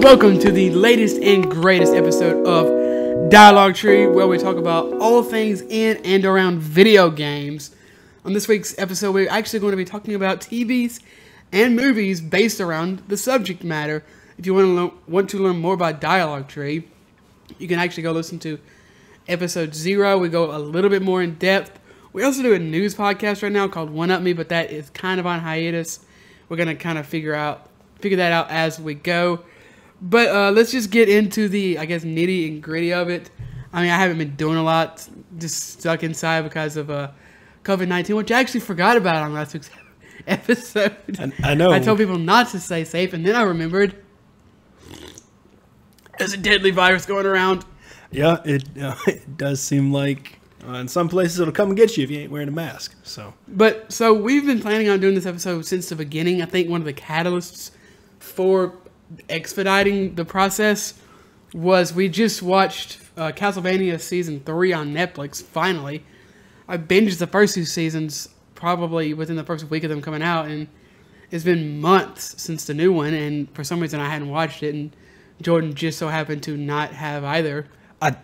Welcome to the latest and greatest episode of Dialogue Tree, where we talk about all things in and around video games. On this week's episode, we're actually going to be talking about TVs and movies based around the subject matter. If you want to learn more about Dialogue Tree, you can actually go listen to episode 0. We go a little bit more in depth. We also do a news podcast right now called One Up Me, but that is kind of on hiatus. We're going to kind of figure that out as we go. But let's just get into the, nitty and gritty of it. I mean, I haven't been doing a lot, just stuck inside because of COVID-19, which I actually forgot about on last week's episode. I know. I told people not to stay safe, and then I remembered there's a deadly virus going around. Yeah, it does seem like in some places it'll come and get you if you ain't wearing a mask. So we've been planning on doing this episode since the beginning. I think one of the catalysts for expediting the process was we just watched Castlevania Season 3 on Netflix, finally. I binged the first 2 seasons probably within the first week of them coming out, and it's been months since the new one, and for some reason I hadn't watched it, and Jordan just so happened to not have either. I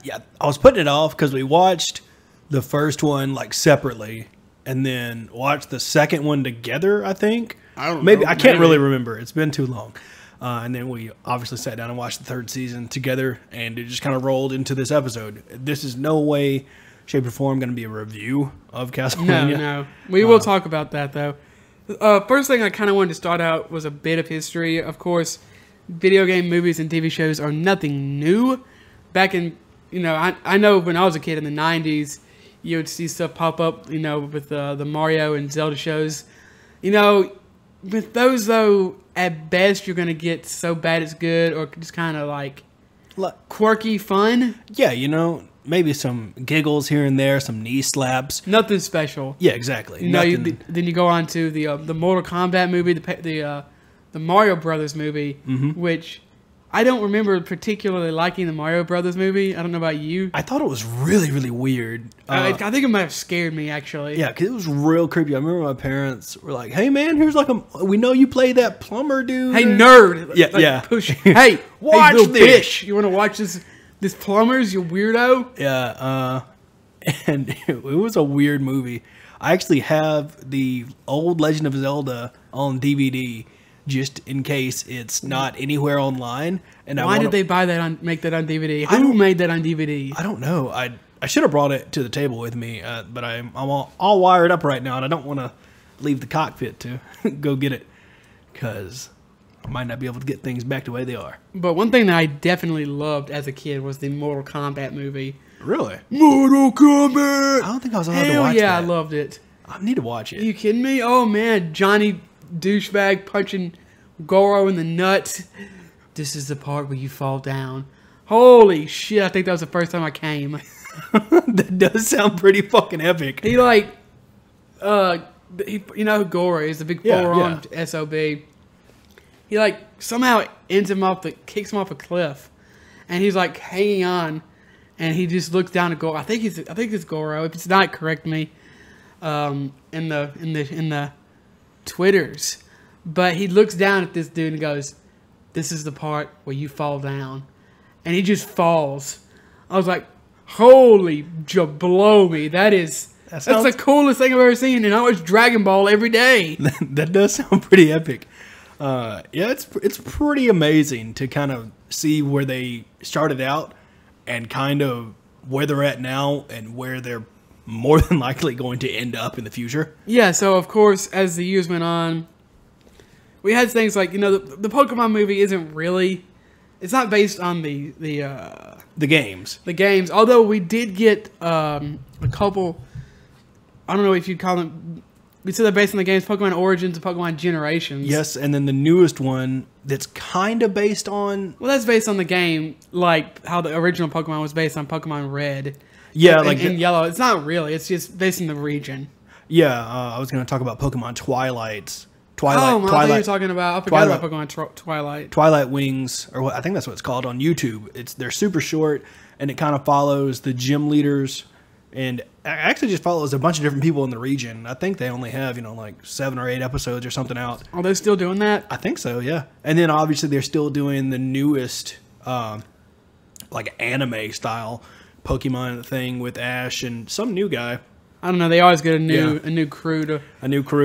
was putting it off because we watched the first one like separately and then watched the second one together, I think. I can't really remember. It's been too long. And then we obviously sat down and watched the third season together, and it just kind of rolled into this episode. This is no way, shape, or form going to be a review of Castlevania. No. We will talk about that, though. First thing I kind of wanted to start out was a bit of history. Of course, video game movies and TV shows are nothing new. Back in, I know when I was a kid in the 90s, you would see stuff pop up, with the Mario and Zelda shows. With those, though, at best, you're going to get so bad it's good, or just kind of like quirky fun. Yeah, maybe some giggles here and there, some knee slaps. Nothing special. Yeah, exactly. Then you go on to the Mortal Kombat movie, the Mario Brothers movie, which I don't remember particularly liking the Mario Brothers movie. I don't know about you. I thought it was really, really weird. I think it might have scared me, actually. Yeah, because it was real creepy. I remember my parents were like, "Hey, man, here's we know you play that plumber dude. Hey, nerd. Yeah. Push. Hey, watch little this. Bitch. You want to watch this plumbers, you weirdo?" Yeah, and it was a weird movie. I actually have the old Legend of Zelda on DVD, just in case it's not anywhere online. And why did they make that on DVD? Who made that on DVD? I don't know. I should have brought it to the table with me, but I'm all wired up right now, and I don't want to leave the cockpit to go get it, because I might not be able to get things back the way they are. But one thing that I definitely loved as a kid was the Mortal Kombat movie. Really? Mortal Kombat! I don't think I was allowed to watch yeah, that. I loved it. I need to watch it. Are you kidding me? Oh, man. Johnny douchebag punching Goro in the nuts. This is the part where you fall down. Holy shit, I think that was the first time I came. That does sound pretty fucking epic. He you know who Goro is, the big four-armed SOB. He somehow kicks him off a cliff, and he's hanging on, and he just looks down at Goro. I think it's Goro. If it's not, correct me. In the Twitters, but he looks down at this dude and goes, "This is the part where you fall down," and he just falls. I was like, "Holy blow me! That's the coolest thing I've ever seen." And I watch Dragon Ball every day. That does sound pretty epic. It's pretty amazing to kind of see where they started out and kind of where they're at now and where they're more than likely going to end up in the future. Yeah, so of course, as the years went on, we had things like, the Pokemon movie isn't really, it's not based on the games. The games, although we did get a couple, I don't know if you'd call them, we said they're based on the games, Pokemon Origins and Pokemon Generations. Yes, and then the newest one that's kind of based on... Well, that's based on the game, like how the original Pokemon was based on Pokemon Red. Yeah, and Yellow. It's not really. It's just based in the region. Yeah, I was going to talk about Pokemon Twilight. I thought you were talking about... I forgot about Pokemon Twilight. Twilight Wings, or I think that's what it's called on YouTube. They're super short, and it kind of follows the gym leaders and actually just follows a bunch of different people in the region. I think they only have, like 7 or 8 episodes or something out. Are they still doing that? I think so, yeah. And then obviously they're still doing the newest, like anime style Pokemon thing with Ash and some new guy. I don't know. They always get a new crew to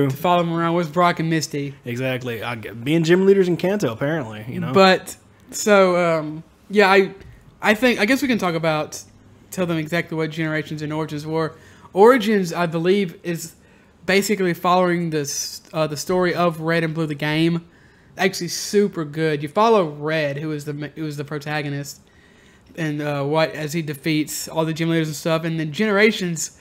follow them around with Brock and Misty. Exactly. Being gym leaders in Kanto, apparently, But so I guess we can talk about. Tell them exactly what Generations and Origins were. Origins, I believe, is basically following the story of Red and Blue, the game. Actually, super good. You follow Red, who is the protagonist, and as he defeats all the gym leaders and stuff. And then Generations,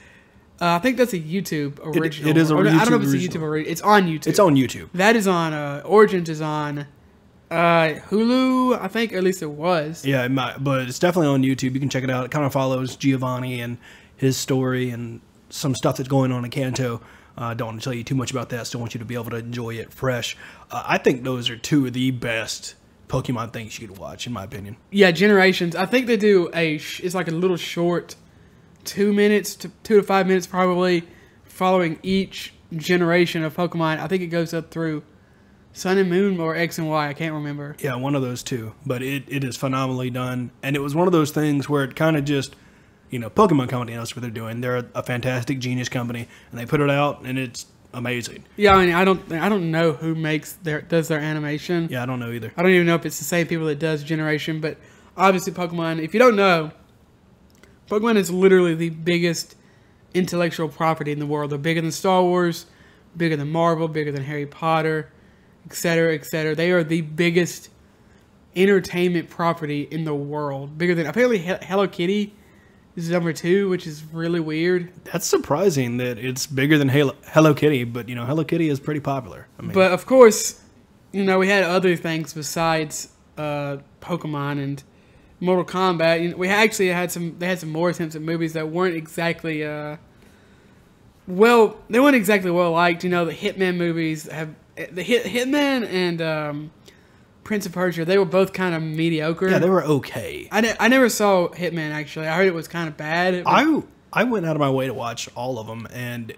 I think that's a YouTube original. It is a YouTube I don't know if it's a original. YouTube original. It's on YouTube. It's on YouTube. That is on Origins is on. Hulu, I think, at least it was. Yeah, but it's definitely on YouTube. You can check it out. It kind of follows Giovanni and his story and some stuff that's going on in Kanto. Don't want to tell you too much about that. Still want you to be able to enjoy it fresh. I think those are two of the best Pokemon things you could watch, in my opinion. Yeah, Generations. I think they do it's like a little short 2 minutes to 2 to 5 minutes probably following each generation of Pokemon. I think it goes up through Sun and Moon or X and Y. I can't remember. Yeah, one of those two. But it is phenomenally done. And it was one of those things where it kind of just, Pokemon Company knows what they're doing. They're a fantastic genius company. And they put it out, and it's amazing. Yeah, I mean, I don't know who does their animation. Yeah, I don't know either. I don't even know if it's the same people that does Generation. But obviously Pokemon, if you don't know, Pokemon is literally the biggest intellectual property in the world. They're bigger than Star Wars, bigger than Marvel, bigger than Harry Potter, etc., etc. They are the biggest entertainment property in the world. Bigger than, apparently, Hello Kitty is number 2, which is really weird. That's surprising that it's bigger than Hello Kitty, but, Hello Kitty is pretty popular. But, of course, we had other things besides Pokemon and Mortal Kombat. We actually had some more attempts at movies that weren't exactly... they weren't exactly well liked. The Hitman movies have... The Hitman and Prince of Persia, they were both kind of mediocre. Yeah, they were okay. I never saw Hitman, actually. I heard it was kind of bad. I went out of my way to watch all of them. And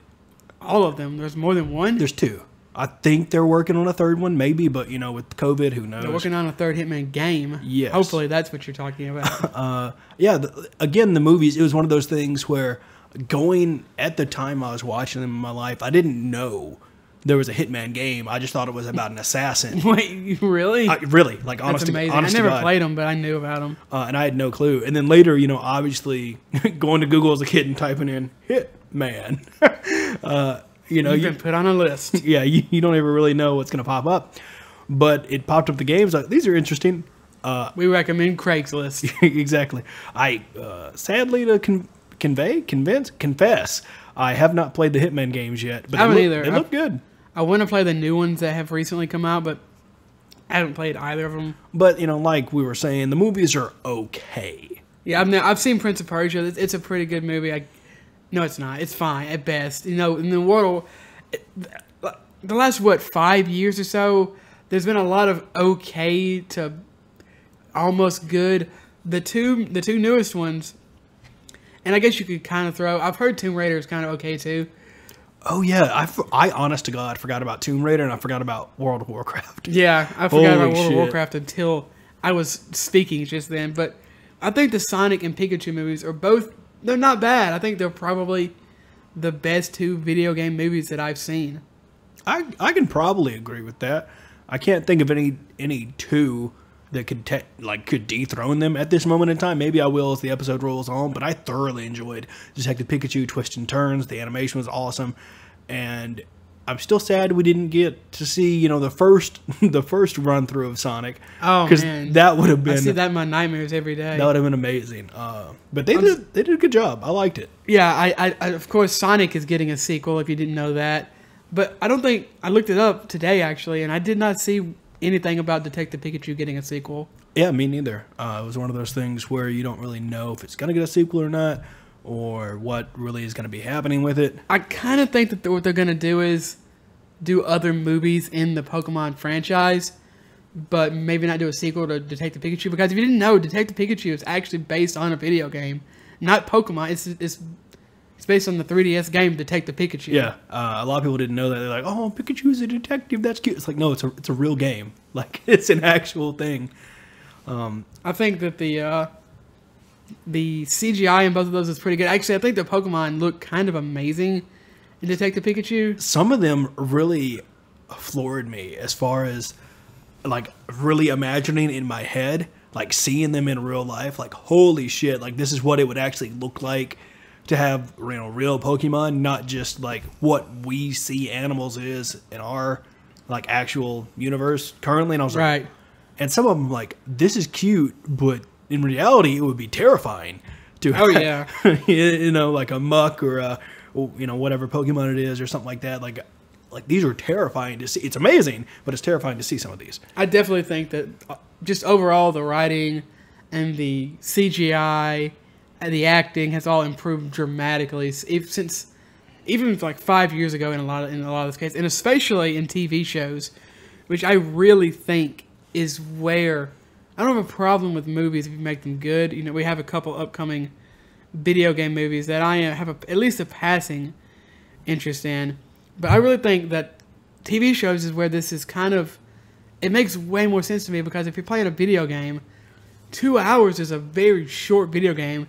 all of them? There's more than one? There's 2. I think they're working on a third one, maybe, but, with COVID, who knows? They're working on a third Hitman game. Yes. Hopefully that's what you're talking about. Again, the movies, it was one of those things where at the time I was watching them in my life, I didn't know there was a Hitman game. I just thought it was about an assassin. Wait, really? Really, like honestly. That's amazing. I never played them, but I knew about them. And I had no clue. And then later, obviously going to Google as a kid and typing in Hitman. You've been put on a list. Yeah, you don't ever really know what's going to pop up. But it popped up the games. Like, these are interesting. We recommend Craigslist. Exactly. I sadly to confess, I have not played the Hitman games yet. But I haven't either. They look good. I want to play the new ones that have recently come out, but I haven't played either of them. But, like we were saying, the movies are okay. Yeah, I've seen Prince of Persia. It's a pretty good movie. No, it's not. It's fine at best. In the world, the last, 5 years or so, there's been a lot of okay to almost good. The two newest ones, and I guess you could kind of throw... I've heard Tomb Raider is kind of okay, too. Oh, yeah. I honest to God, forgot about Tomb Raider, and I forgot about World of Warcraft. Yeah, I forgot about World of Warcraft until I was speaking just then. But I think the Sonic and Pikachu movies are both... They're not bad. I think they're probably the best 2 video game movies that I've seen. I can probably agree with that. I can't think of any 2 that could dethrone them at this moment in time. Maybe I will as the episode rolls on, but I thoroughly enjoyed Detective Pikachu, twists and turns. The animation was awesome, and I'm still sad we didn't get to see the first run through of Sonic. Oh man, that would have been. I see that in my nightmares every day. That would have been amazing. But they did a good job. I liked it. Yeah, I of course Sonic is getting a sequel. If you didn't know that, but I don't think I looked it up today actually, and I did not see anything about Detective Pikachu getting a sequel. Yeah, me neither. It was one of those things where you don't really know if it's going to get a sequel or not, or what really is going to be happening with it. I kind of think that what they're going to do is do other movies in the Pokemon franchise, but maybe not do a sequel to Detective Pikachu, because if you didn't know, Detective Pikachu is actually based on a video game, not Pokemon. It's It's based on the 3DS game Detective Pikachu. Yeah, a lot of people didn't know that. They're like, "Oh, Pikachu's a detective. That's cute." It's like, no, it's a real game. Like, it's an actual thing. I think that the CGI in both of those is pretty good. Actually, I think the Pokemon look kind of amazing in Detective Pikachu. Some of them really floored me as far as like really imagining in my head, like seeing them in real life. Like, holy shit! Like, this is what it would actually look like to have, you know, real Pokemon, not just like what we see animals is in our like actual universe currently. And I was Right. like, and some of them like, this is cute, but in reality, it would be terrifying to Oh, yeah. you know, like a Muck or a, you know, whatever Pokemon it is or something like that. Like these are terrifying to see. It's amazing, but it's terrifying to see some of these. I definitely think that just overall the writing and the CGI and the acting has all improved dramatically since even like 5 years ago in a lot of this case, and especially in TV shows, which I really think is where I don't have a problem with movies if you make them good. You know, we have a couple upcoming video game movies that I have at least a passing interest in, but I really think that TV shows is where this is kind of, it makes way more sense to me, because if you're playing a video game, 2 hours is a very short video game,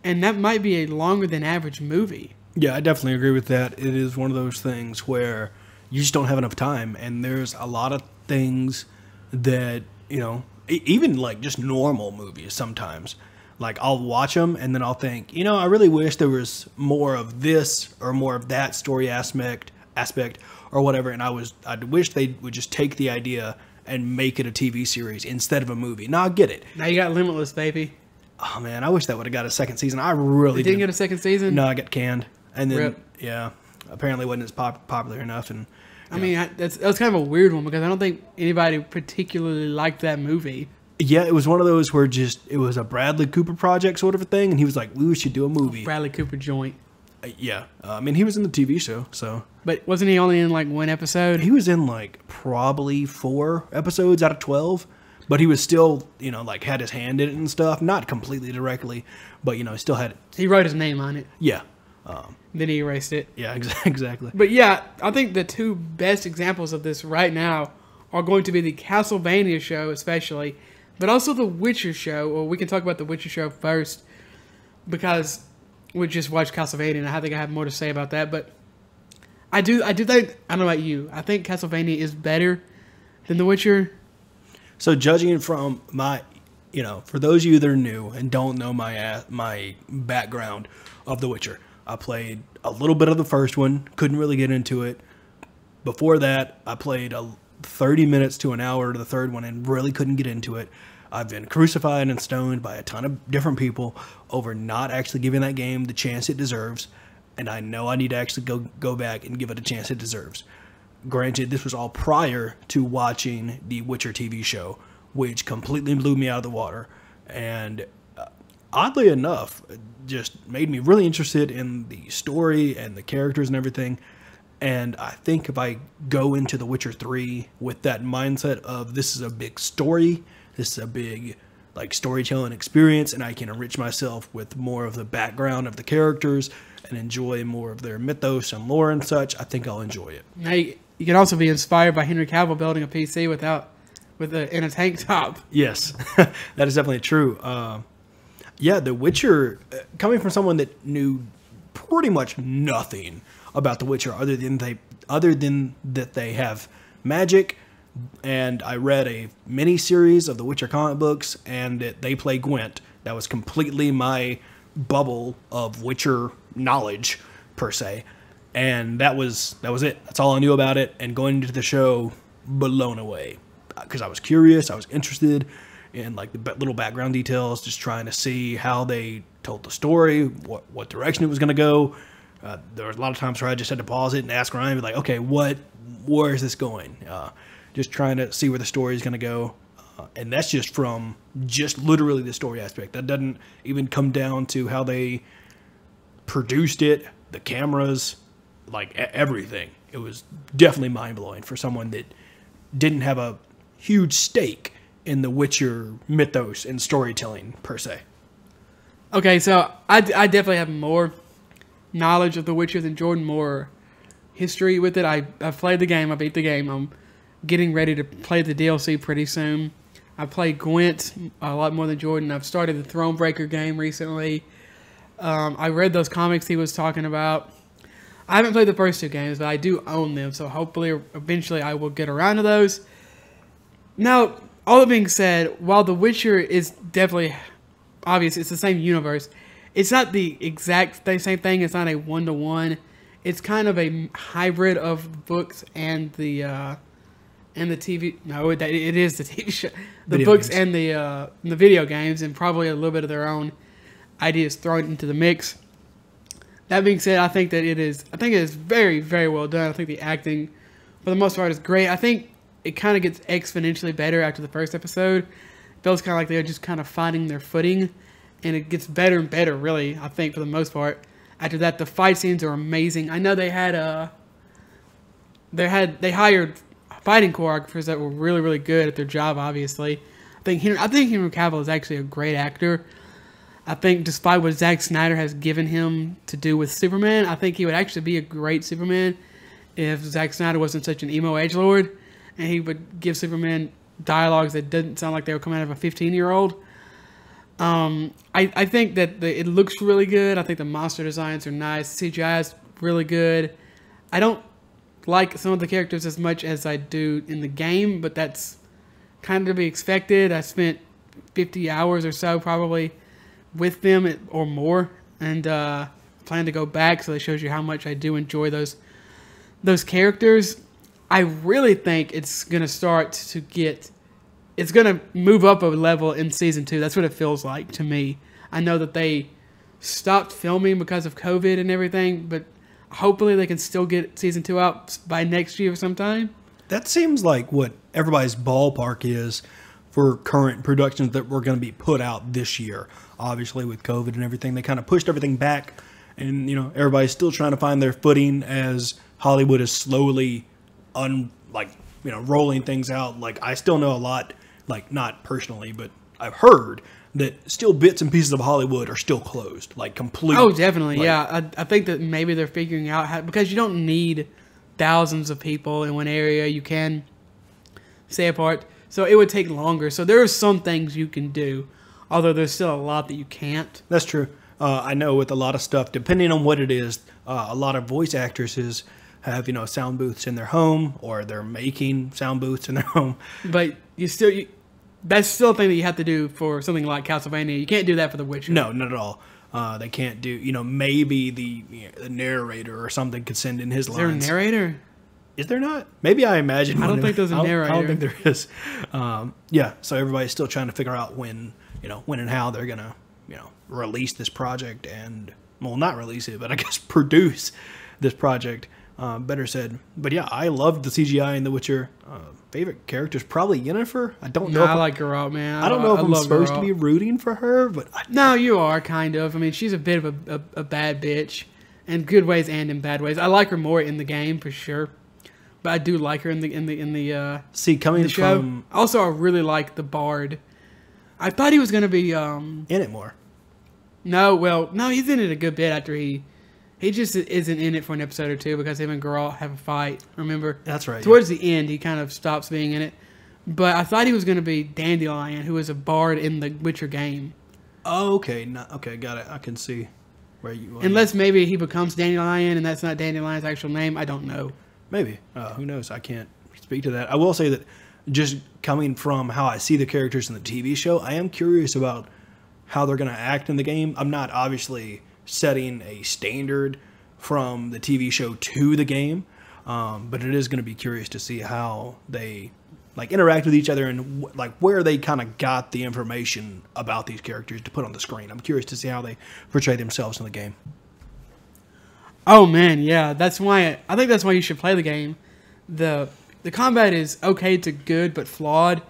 and that might be a longer than average movie. Yeah, I definitely agree with that. It is one of those things where you just don't have enough time, and there's a lot of things that, you know, even like just normal movies sometimes. Like, I'll watch them and then I'll think, you know, I really wish there was more of this or more of that story aspect or whatever. And I'd wish they would just take the idea and make it a TV series instead of a movie. Now, I get it. Now you got Limitless, baby. Oh, man, I wish that would have got a second season. I really didn't get a second season? No, I got canned. And then, Rip. yeah, apparently wasn't as popular enough. And I mean, that's kind of a weird one, because I don't think anybody particularly liked that movie. yeah, it was one of those where just it was a Bradley Cooper project sort of a thing, and he was like, "We should do a movie." Bradley Cooper joint. Yeah, I mean, he was in the TV show, so. But wasn't he only in like one episode? He was in like probably 4 episodes out of 12, but he was still, you know, like had his hand in it and stuff. Not completely directly, but, you know, he still had it. He wrote his name on it. Yeah. Then he erased it. Yeah, exactly. But yeah, I think the two best examples of this right now are going to be the Castlevania show, especially, but also the Witcher show. Or we can talk about the Witcher show first, because we just watched Castlevania, and I think I have more to say about that. But I do think, I don't know about you, I think Castlevania is better than The Witcher. So judging from my, you know, for those of you that are new and don't know my background of The Witcher, I played a little bit of the first one, couldn't really get into it. Before that, I played 30 minutes to an hour to the third one and really couldn't get into it. I've been crucified and stoned by a ton of different people over not actually giving that game the chance it deserves, and I know I need to actually go back and give it a chance it deserves. Granted, this was all prior to watching the Witcher TV show, which completely blew me out of the water, and oddly enough, just made me really interested in the story and the characters and everything. And I think if I go into The Witcher 3 with that mindset of this is a big story, this is a big like storytelling experience, and I can enrich myself with more of the background of the characters and enjoy more of their mythos and lore and such, I think I'll enjoy it. Now you can also be inspired by Henry Cavill building a PC in a tank top. Yes, that is definitely true. Yeah, The Witcher, coming from someone that knew pretty much nothing about The Witcher other than that they have magic, and I read a mini series of The Witcher comic books, and that they play Gwent. That was completely my bubble of Witcher knowledge per se, and that was it. That's all I knew about it. And going into the show, blown away, because I was curious, I was interested in like the little background details, just trying to see how they told the story, what direction it was going to go. There was a lot of times where I just had to pause it and ask Ryan, be like, okay, where is this going? Just trying to see where the story is going to go. And that's just from just literally the story aspect. That doesn't even come down to how they produced it, the cameras, like everything. It was definitely mind-blowing for someone that didn't have a huge stake in the Witcher mythos and storytelling per se. Okay, so I definitely have more knowledge of The Witcher than Jordan, more history with it. I've played the game. I beat the game. I'm getting ready to play the DLC pretty soon. I played Gwent a lot more than Jordan. I've started the Thronebreaker game recently. I read those comics he was talking about. I haven't played the first 2 games, but I do own them, so hopefully eventually I will get around to those. Now, all that being said, while The Witcher is definitely obvious, it's the same universe, it's not the exact same thing. It's not a one-to-one. It's kind of a hybrid of books and the TV. No, it is the TV show. The video books games. And the video games, and probably a little bit of their own ideas thrown into the mix. That being said, I think it is very, very well done. I think the acting, for the most part, is great. I think it kind of gets exponentially better after the first episode. It feels kind of like they're just kind of finding their footing, and it gets better and better, really, I think, for the most part. After that, the fight scenes are amazing. I know they hired fighting choreographers that were really, really good at their job, obviously. I think Henry Cavill is actually a great actor. I think despite what Zack Snyder has given him to do with Superman, I think he would actually be a great Superman if Zack Snyder wasn't such an emo edgelord, and he would give Superman dialogues that didn't sound like they were coming out of a 15-year-old. I think that it looks really good. I think the monster designs are nice. CGI is really good. I don't like some of the characters as much as I do in the game, but that's kind of to be expected. I spent 50 hours or so probably with them or more, and plan to go back, so that shows you how much I do enjoy those characters. I really think it's going to it's going to move up a level in Season 2. That's what it feels like to me. I know that they stopped filming because of COVID and everything, but hopefully they can still get Season 2 out by next year sometime. That seems like what everybody's ballpark is for current productions that were going to be put out this year. Obviously, with COVID and everything, they kind of pushed everything back, and everybody's still trying to find their footing as Hollywood is slowly rolling things out. Like, I still know a lot, like, not personally, but I've heard that still bits and pieces of Hollywood are still closed, like, completely. Oh, definitely, yeah. I think that maybe they're figuring out how, because you don't need thousands of people in one area. You can stay apart. So it would take longer. So there are some things you can do, although there's still a lot that you can't. That's true. I know with a lot of stuff, depending on what it is, a lot of voice actresses have, sound booths in their home, or they're making sound booths in their home. But that's still a thing that you have to do for something like Castlevania. You can't do that for The Witcher. No, not at all. They can't do, maybe the narrator or something could send in his lines. Is there a narrator? Is there not? Maybe I imagine. I don't think there's a narrator. I don't think there is. Yeah, so everybody's still trying to figure out when and how they're gonna, release this project and, well, not release it, but I guess produce this project. Better said. But yeah, I loved the CGI in The Witcher. Favorite character's probably Yennefer. I don't know. I like Geralt, man. I don't know if I'm supposed to be rooting for her, but no, you are kind of. I mean, she's a bit of a bad bitch, in good ways and in bad ways. I like her more in the game for sure, but I do like her in the show. Also, I really like the Bard. I thought he was going to be in it more. No, he's in it a good bit after he just isn't in it for an episode or two because him and Geralt have a fight. Remember? That's right. Towards the end, he kind of stops being in it. But I thought he was going to be Dandelion, who is a bard in the Witcher game. Oh, okay. Okay, got it. I can see where you are. Unless maybe he becomes Dandelion and that's not Dandelion's actual name. I don't know. Maybe. Who knows? I can't speak to that. I will say that just coming from how I see the characters in the TV show, I am curious about how they're going to act in the game. I'm not obviously setting a standard from the TV show to the game, but it is going to be curious to see how they interact with each other and where they kind of got the information about these characters to put on the screen. I'm curious to see how they portray themselves in the game. Oh man, yeah, I think that's why you should play the game. The combat is okay to good but flawed,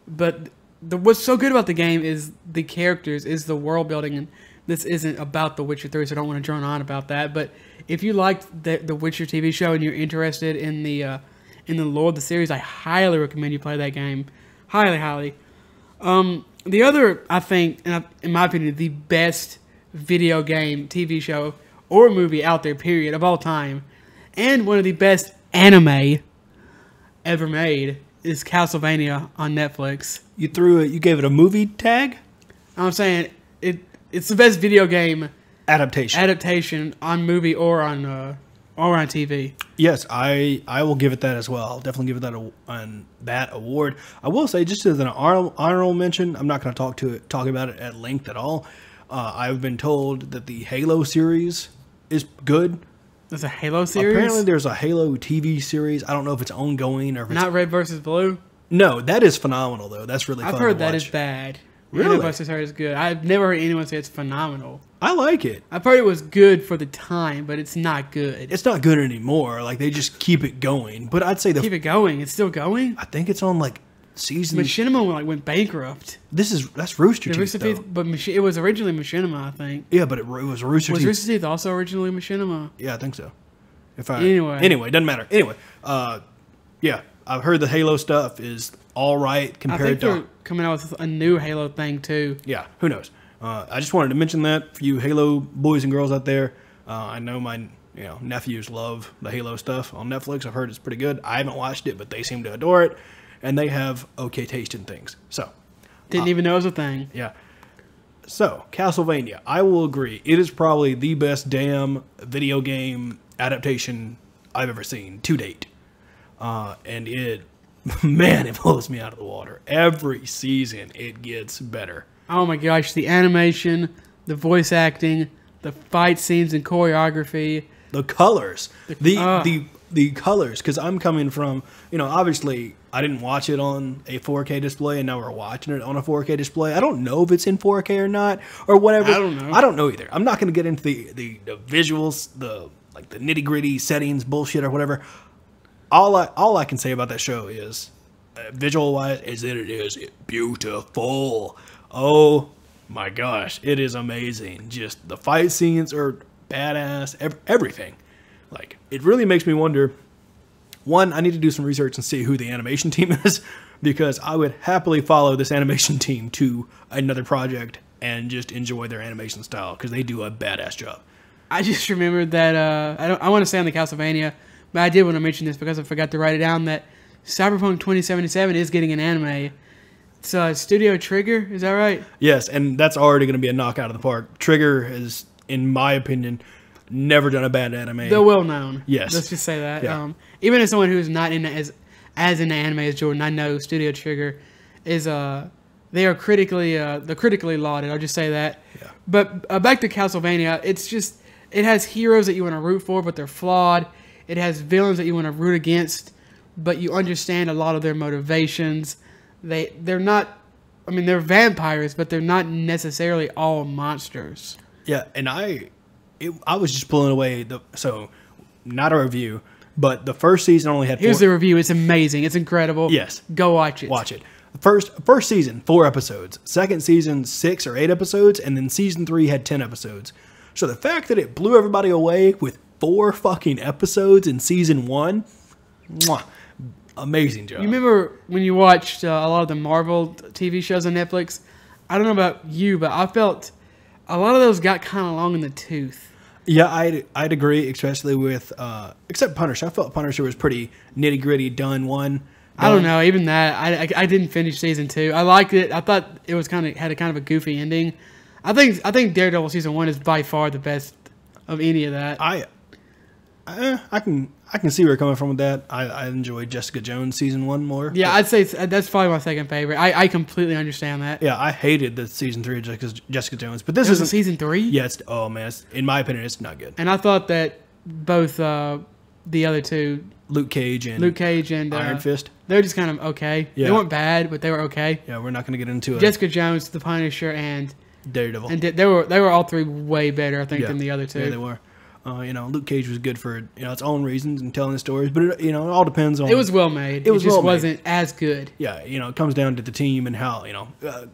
but what's so good about the game is the characters, is the world building, and this isn't about The Witcher 3, so I don't want to drone on about that. But if you liked the Witcher TV show and you're interested in the lore of the series, I highly recommend you play that game. Highly, highly. The other, I think, in my opinion, the best video game TV show or movie out there, period, of all time. And one of the best anime ever made is Castlevania on Netflix. You gave it a movie tag? I'm saying it's the best video game adaptation on movie or on TV. Yes, I will give it that as well. I'll definitely give it that award. I will say, just as an honorable mention, I'm not going to talk about it at length at all. I've been told that the Halo series is good. There's a Halo series? Apparently there's a Halo TV series. I don't know if it's ongoing or if it's... Not Red versus Blue? No, that is phenomenal, though. That's really fun to watch. I've heard that is bad. Really? Halo versus Her is good. I've never heard anyone say it's phenomenal. I like it. I've heard it was good for the time, but it's not good. It's not good anymore. Like, they just keep it going. But I'd say keep it going. It's still going? I think it's on, like, season... Machinima went bankrupt. That's Rooster Teeth, but it was originally Machinima, I think. Yeah, but it was Rooster Teeth. Was Rooster Teeth also originally Machinima? Yeah, I think so. Anyway, doesn't matter. Anyway, yeah, I've heard the Halo stuff is all right compared to... they're coming out with a new Halo thing, too. Yeah, who knows? I just wanted to mention that for you Halo boys and girls out there. I know my nephews love the Halo stuff on Netflix. I've heard it's pretty good. I haven't watched it, but they seem to adore it, and they have okay taste in things. So didn't even know it was a thing. Yeah. So Castlevania, I will agree. It is probably the best damn video game adaptation I've ever seen to date, and it blows me out of the water. Every season it gets better. Oh my gosh, the animation, the voice acting, the fight scenes and choreography, the colors, the colors. Because I'm coming from, obviously I didn't watch it on a 4K display, and now we're watching it on a 4K display. I don't know if it's in 4K or not, or whatever. I don't know either. I'm not going to get into the visuals, the nitty gritty settings bullshit or whatever. All I can say about that show is, visual wise, is that it is beautiful. Oh my gosh, it is amazing. Just the fight scenes are badass. Everything. Like, it really makes me wonder. One, I need to do some research and see who the animation team is, because I would happily follow this animation team to another project and just enjoy their animation style, because they do a badass job. I just remembered that I want to say on the Castlevania, but I did want to mention this because I forgot to write it down, that Cyberpunk 2077 is getting an anime. It's Studio Trigger, is that right? Yes, and that's already going to be a knockout of the park. Trigger has, in my opinion, never done a bad anime. They're well known. Yes. Let's just say that. Yeah. Even as someone who's not as into anime as Jordan, I know Studio Trigger is they're critically lauded. I'll just say that. Yeah. But back to Castlevania, it has heroes that you want to root for, but they're flawed. It has villains that you want to root against, but you understand a lot of their motivations. They're not, they're vampires, but they're not necessarily all monsters. Yeah, and I was just blown away. So, not a review, but the first season only had Here's the review. It's amazing. It's incredible. Yes. Go watch it. Watch it. First season, 4 episodes. Second season, 6 or 8 episodes. And then season 3 had 10 episodes. So the fact that it blew everybody away with 4 fucking episodes in season 1, amazing job. You remember when you watched a lot of the Marvel TV shows on Netflix? I don't know about you, but I felt a lot of those got kind of long in the tooth. Yeah, I'd agree, especially with except Punisher. I felt Punisher was pretty nitty gritty. Done. I don't know. Even that, I didn't finish season 2. I liked it. I thought it was had a kind of a goofy ending. I think Daredevil season 1 is by far the best of any of that. I can see where you're coming from with that. I enjoyed Jessica Jones season 1 more. Yeah, I'd say that's probably my second favorite. I completely understand that. Yeah, I hated the season 3 of Jessica Jones, but this is season 3. Yeah, in my opinion, it's not good. And I thought that both the other two, Luke Cage and Iron Fist, they're just kind of okay. Yeah. They weren't bad, but they were okay. Yeah, we're not going to get into it. Jessica Jones, The Punisher, and Daredevil, and they were all 3 way better, I think, than the other 2. Yeah, they were. Luke Cage was good for its own reasons and telling the stories, but it all depends on. It was well made. It just wasn't as good. Yeah, it comes down to the team and how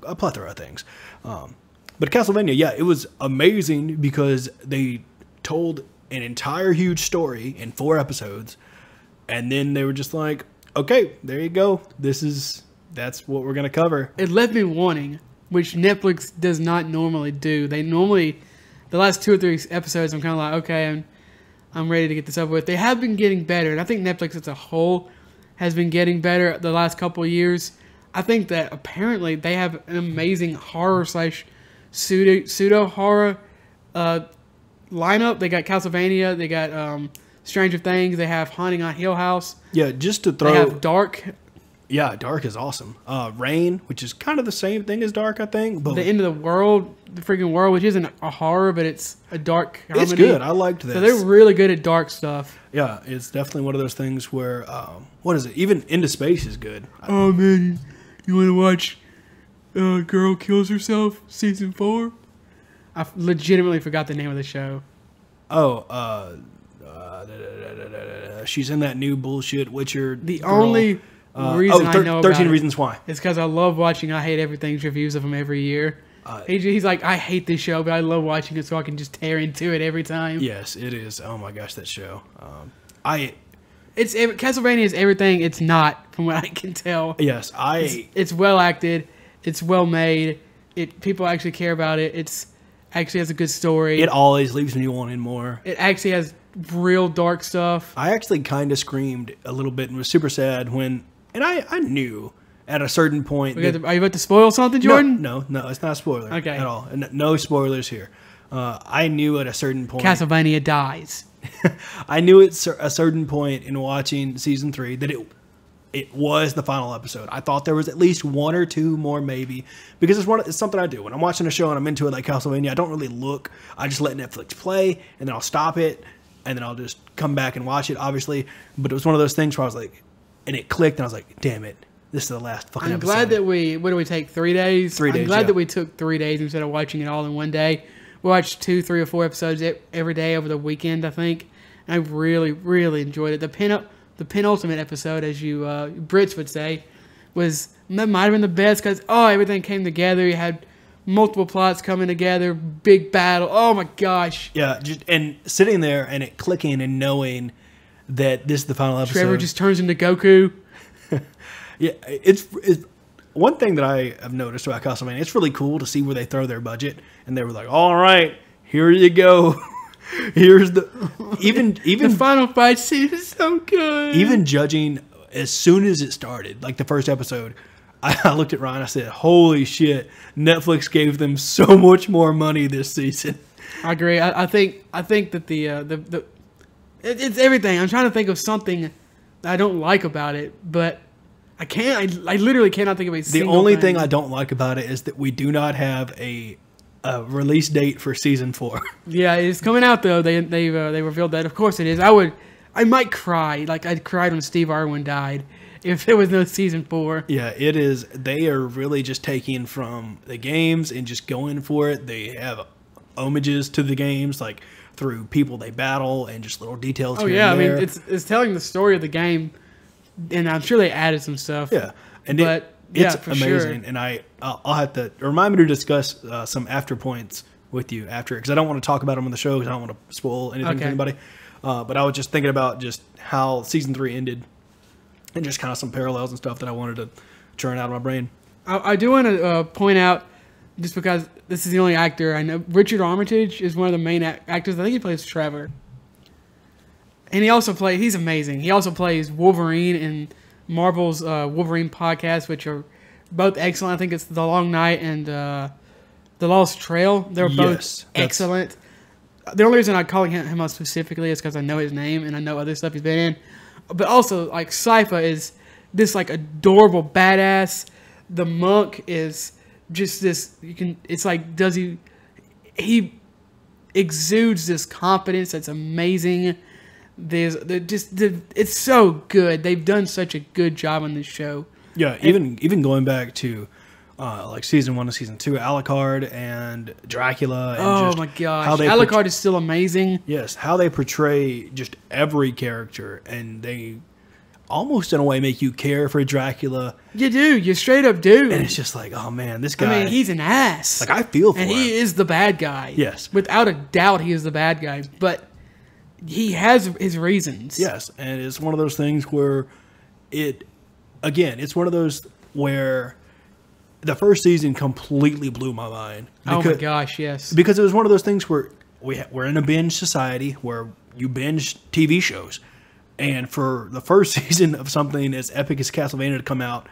a plethora of things. But Castlevania, yeah, it was amazing because they told an entire huge story in 4 episodes, and then they were just like, okay, there you go. That's what we're gonna cover. It left me wanting, which Netflix does not normally do. They normally the last 2 or 3 episodes, I'm kind of like, okay, I'm ready to get this over with. They have been getting better, and I think Netflix as a whole has been getting better the last couple of years. I think that apparently they have an amazing horror / pseudo horror lineup. They got Castlevania, they got Stranger Things, they have Haunting on Hill House. Yeah, just to throw. They have Dark. Yeah, Dark is awesome. Rain, which is kind of the same thing as Dark, I think. But The End of the World, the freaking world, which isn't a horror, but it's a dark comedy. It's good. I liked this. So they're really good at dark stuff. Yeah, it's definitely one of those things where, what is it? Even Into Space is good. Oh man, you want to watch Girl Kills Herself season 4? I legitimately forgot the name of the show. Oh, she's in that new bullshit Witcher. The girl. only reason I know 13 about Reasons Why. it's because I love watching I Hate Everything's reviews of them every year. He's like, I hate this show, but I love watching it so I can just tear into it every time. Yes, it is. Oh my gosh, that show. Castlevania is everything it's not, from what I can tell. Yes, It's well acted. It's well made. People actually care about it. It's actually has a good story. It always leaves me wanting more. It actually has real dark stuff. I actually kind of screamed a little bit and was super sad when, and I knew at a certain point. Are you about to spoil something, Jordan? No, it's not a spoiler Okay. at all. No spoilers here. I knew at a certain point. Castlevania dies. I knew at a certain point in watching season 3 that it was the final episode. I thought there was at least 1 or 2 more, maybe, because it's something I do when I'm watching a show and I'm into it, like Castlevania. I don't really look. I just let Netflix play, and then I'll stop it, and then I'll just come back and watch it. Obviously, but it was one of those things where I was like, and it clicked, and I was like, damn it, this is the last fucking episode. I'm glad that what do we take, 3 days? 3 days. I'm glad that we took 3 days instead of watching it all in one day. We watched 2, 3, or 4 episodes every day over the weekend, I think. And I really, really enjoyed it. The penultimate episode, as you Brits would say, that might have been the best because everything came together. You had multiple plots coming together, big battle. Oh my gosh! Yeah, and sitting there and it clicking and knowing that this is the final episode. Trevor just turns into Goku. Yeah, it's one thing that I have noticed about Castlevania. It's really cool to see where they throw their budget, and they were like, "All right, here you go." Here's even the final fight scene is so good. Even judging as soon as it started, like the first episode, I looked at Ryan. I said, "Holy shit! Netflix gave them so much more money this season." I agree. I think that it's everything. I'm trying to think of something that I don't like about it, but I can't. I literally cannot think of a single The only thing I don't like about it is that we do not have a release date for season 4. Yeah, it's coming out though. They revealed that. Of course it is. I might cry. Like I cried when Steve Irwin died. If there was no season 4. Yeah, it is. They are really just taking from the games and just going for it. They have homages to the games, like through people they battle and just little details. Oh here yeah, and there. I mean it's telling the story of the game, and I'm sure they added some stuff. Yeah, and it's for amazing. Sure. And I'll have to remind me to discuss some after points with you after, because I don't want to talk about them on the show because I don't want to spoil anything for anybody. But I was just thinking about just how season 3 ended, and just kind of some parallels and stuff that I wanted to churn out of my brain. I do want to point out, just because this is the only actor I know, Richard Armitage is one of the main actors. I think he plays Trevor. And he's amazing. He also plays Wolverine in Marvel's Wolverine podcast, which are both excellent. I think it's The Long Night and The Lost Trail. They're both excellent. The only reason I'm calling him out specifically is because I know his name and I know other stuff he's been in. But also, like, Sypha is this, like, adorable badass. The monk is just this, it's like, he exudes this confidence that's amazing. It's so good. They've done such a good job on this show. Yeah, even going back to like season 1 to season 2, Alucard and Dracula. And my gosh, Alucard is still amazing. Yes, how they portray just every character, and they almost in a way make you care for Dracula. You do. You straight up do. And it's just like, oh man, this guy. I mean, he's an ass. Like, I feel for him. And he is the bad guy. Yes. Without a doubt, he is the bad guy. But he has his reasons. Yes, and it's one of those things where it's one of those where the first season completely blew my mind. Oh my gosh, yes. Because it was one of those things where we're in a binge society where you binge TV shows. And for the first season of something as epic as Castlevania to come out,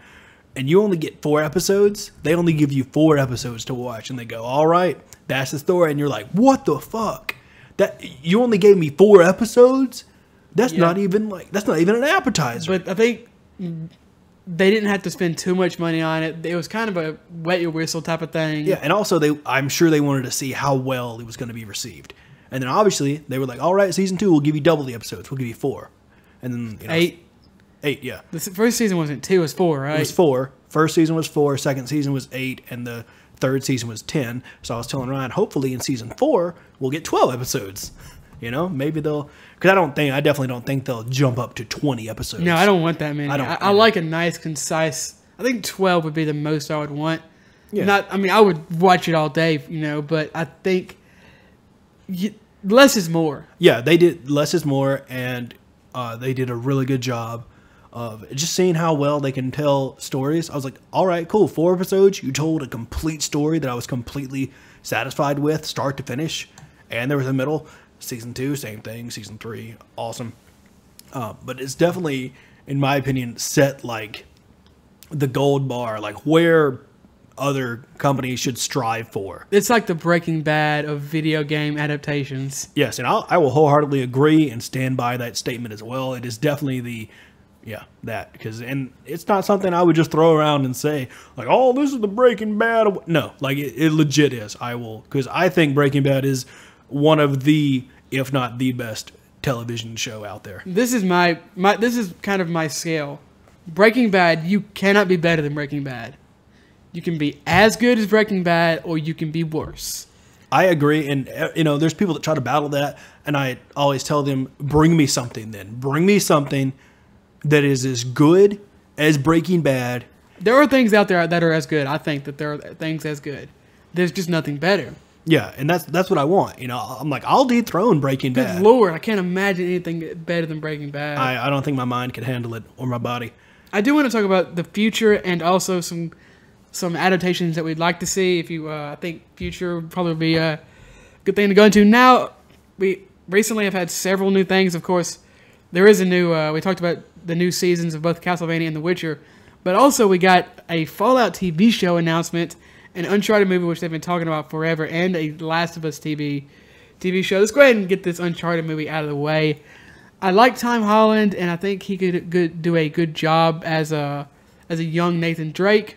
and you only get 4 episodes, they only give you 4 episodes to watch, and they go, all right, that's the story. And you're like, what the fuck? That you only gave me 4 episodes? That's not even an appetizer. But I think they didn't have to spend too much money on it. It was kind of a wet your whistle type of thing. Yeah, and also I'm sure they wanted to see how well it was going to be received. And then obviously they were like, all right, season 2, we'll give you double the episodes. We'll give you 4. And then 8, yeah. The first season wasn't 2, it was 4, right? It was 4. First season was 4, second season was 8, and the third season was 10. So I was telling Ryan, hopefully in season 4 we'll get 12 episodes. You know, maybe they'll, because I definitely don't think they'll jump up to 20 episodes. No, I don't want that many. I like a nice, concise. I think 12 would be the most I would want. Yeah. I would watch it all day, you know, but I think less is more. Yeah, they did less is more, and they did a really good job of just seeing how well they can tell stories. I was like, all right, cool. 4 episodes, you told a complete story that I was completely satisfied with, start to finish, and there was a middle. Season 2, same thing. Season 3, awesome. But it's definitely, in my opinion, set like the gold bar, like where other companies should strive for. It's like the Breaking Bad of video game adaptations. Yes, and I will wholeheartedly agree and stand by that statement as well. It is definitely and it's not something I would just throw around and say like, oh, this is the Breaking Bad. No, like it legit is. Because I think Breaking Bad is one of the, if not the best television show out there. This is this is kind of my scale. Breaking Bad, you cannot be better than Breaking Bad. You can be as good as Breaking Bad, or you can be worse. I agree, and you know, there's people that try to battle that, and I always tell them, bring me something then. Bring me something that is as good as Breaking Bad. There are things out there that are as good. I think that there are things as good. There's just nothing better. Yeah, and that's what I want. You know, I'm like, I'll dethrone Breaking Bad. Good Lord, I can't imagine anything better than Breaking Bad. I don't think my mind could handle it, or my body. I do want to talk about the future and also some adaptations that we'd like to see. If you, I think future would probably be a good thing to go into. Now, we recently have had several new things. Of course, there is a new. We talked about the new seasons of both Castlevania and The Witcher, but also we got a Fallout TV show announcement. An Uncharted movie, which they've been talking about forever, and a Last of Us TV show. Let's go ahead and get this Uncharted movie out of the way. I like Tom Holland, and I think he could do a good job as a young Nathan Drake.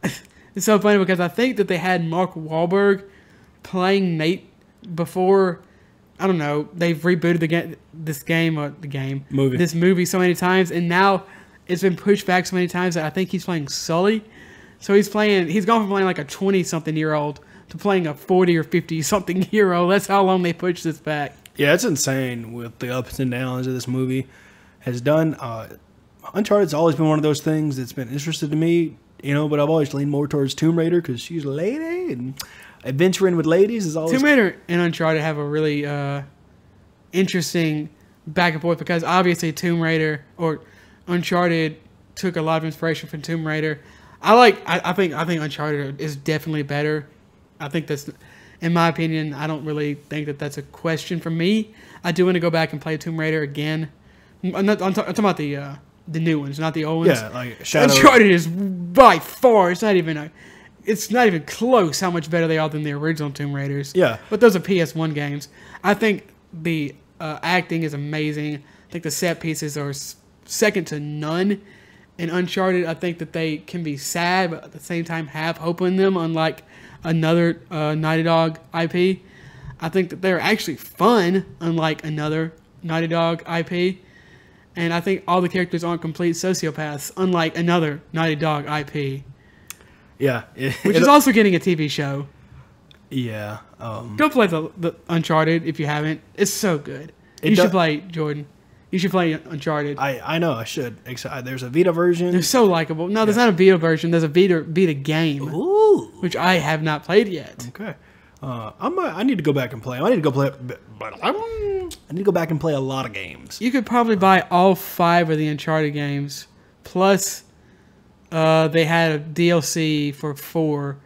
It's so funny because I think that they had Mark Wahlberg playing Nate before. I don't know. They've rebooted this movie so many times, and now it's been pushed back so many times that I think he's playing Sully. So he's gone from playing like a 20-something-year-old to playing a 40 or 50-something-year-old. That's how long they pushed this back. Yeah, it's insane with the ups and downs of this movie has done. Uncharted's always been one of those things that's been interested to me, you know, but I've always leaned more towards Tomb Raider because she's a lady, and adventuring with ladies is always... Tomb Raider and Uncharted have a really interesting back and forth because obviously Tomb Raider or Uncharted took a lot of inspiration from Tomb Raider. I think Uncharted is definitely better. I think that's, in my opinion, I don't really think that that's a question for me. I do want to go back and play Tomb Raider again. I'm talking about the new ones, not the old ones. Yeah, like Shadow. Uncharted is by far. It's not even close how much better they are than the original Tomb Raiders. Yeah, but those are PS1 games. I think the acting is amazing. I think the set pieces are second to none. In Uncharted, I think that they can be sad, but at the same time have hope in them, unlike another Naughty Dog IP. I think that they're actually fun, unlike another Naughty Dog IP. And I think all the characters aren't complete sociopaths, unlike another Naughty Dog IP. Yeah. Which is also getting a TV show. Yeah. Go play the Uncharted if you haven't. It's so good. You should play, Jordan. You should play Uncharted. I know I should. There's a Vita version. They're so likable. No, there's not a Vita version. There's a Vita game. Ooh. Which I have not played yet. Okay. I need to go back and play. I need to go back and play a lot of games. You could probably buy all 5 of the Uncharted games. Plus, they had a DLC for 4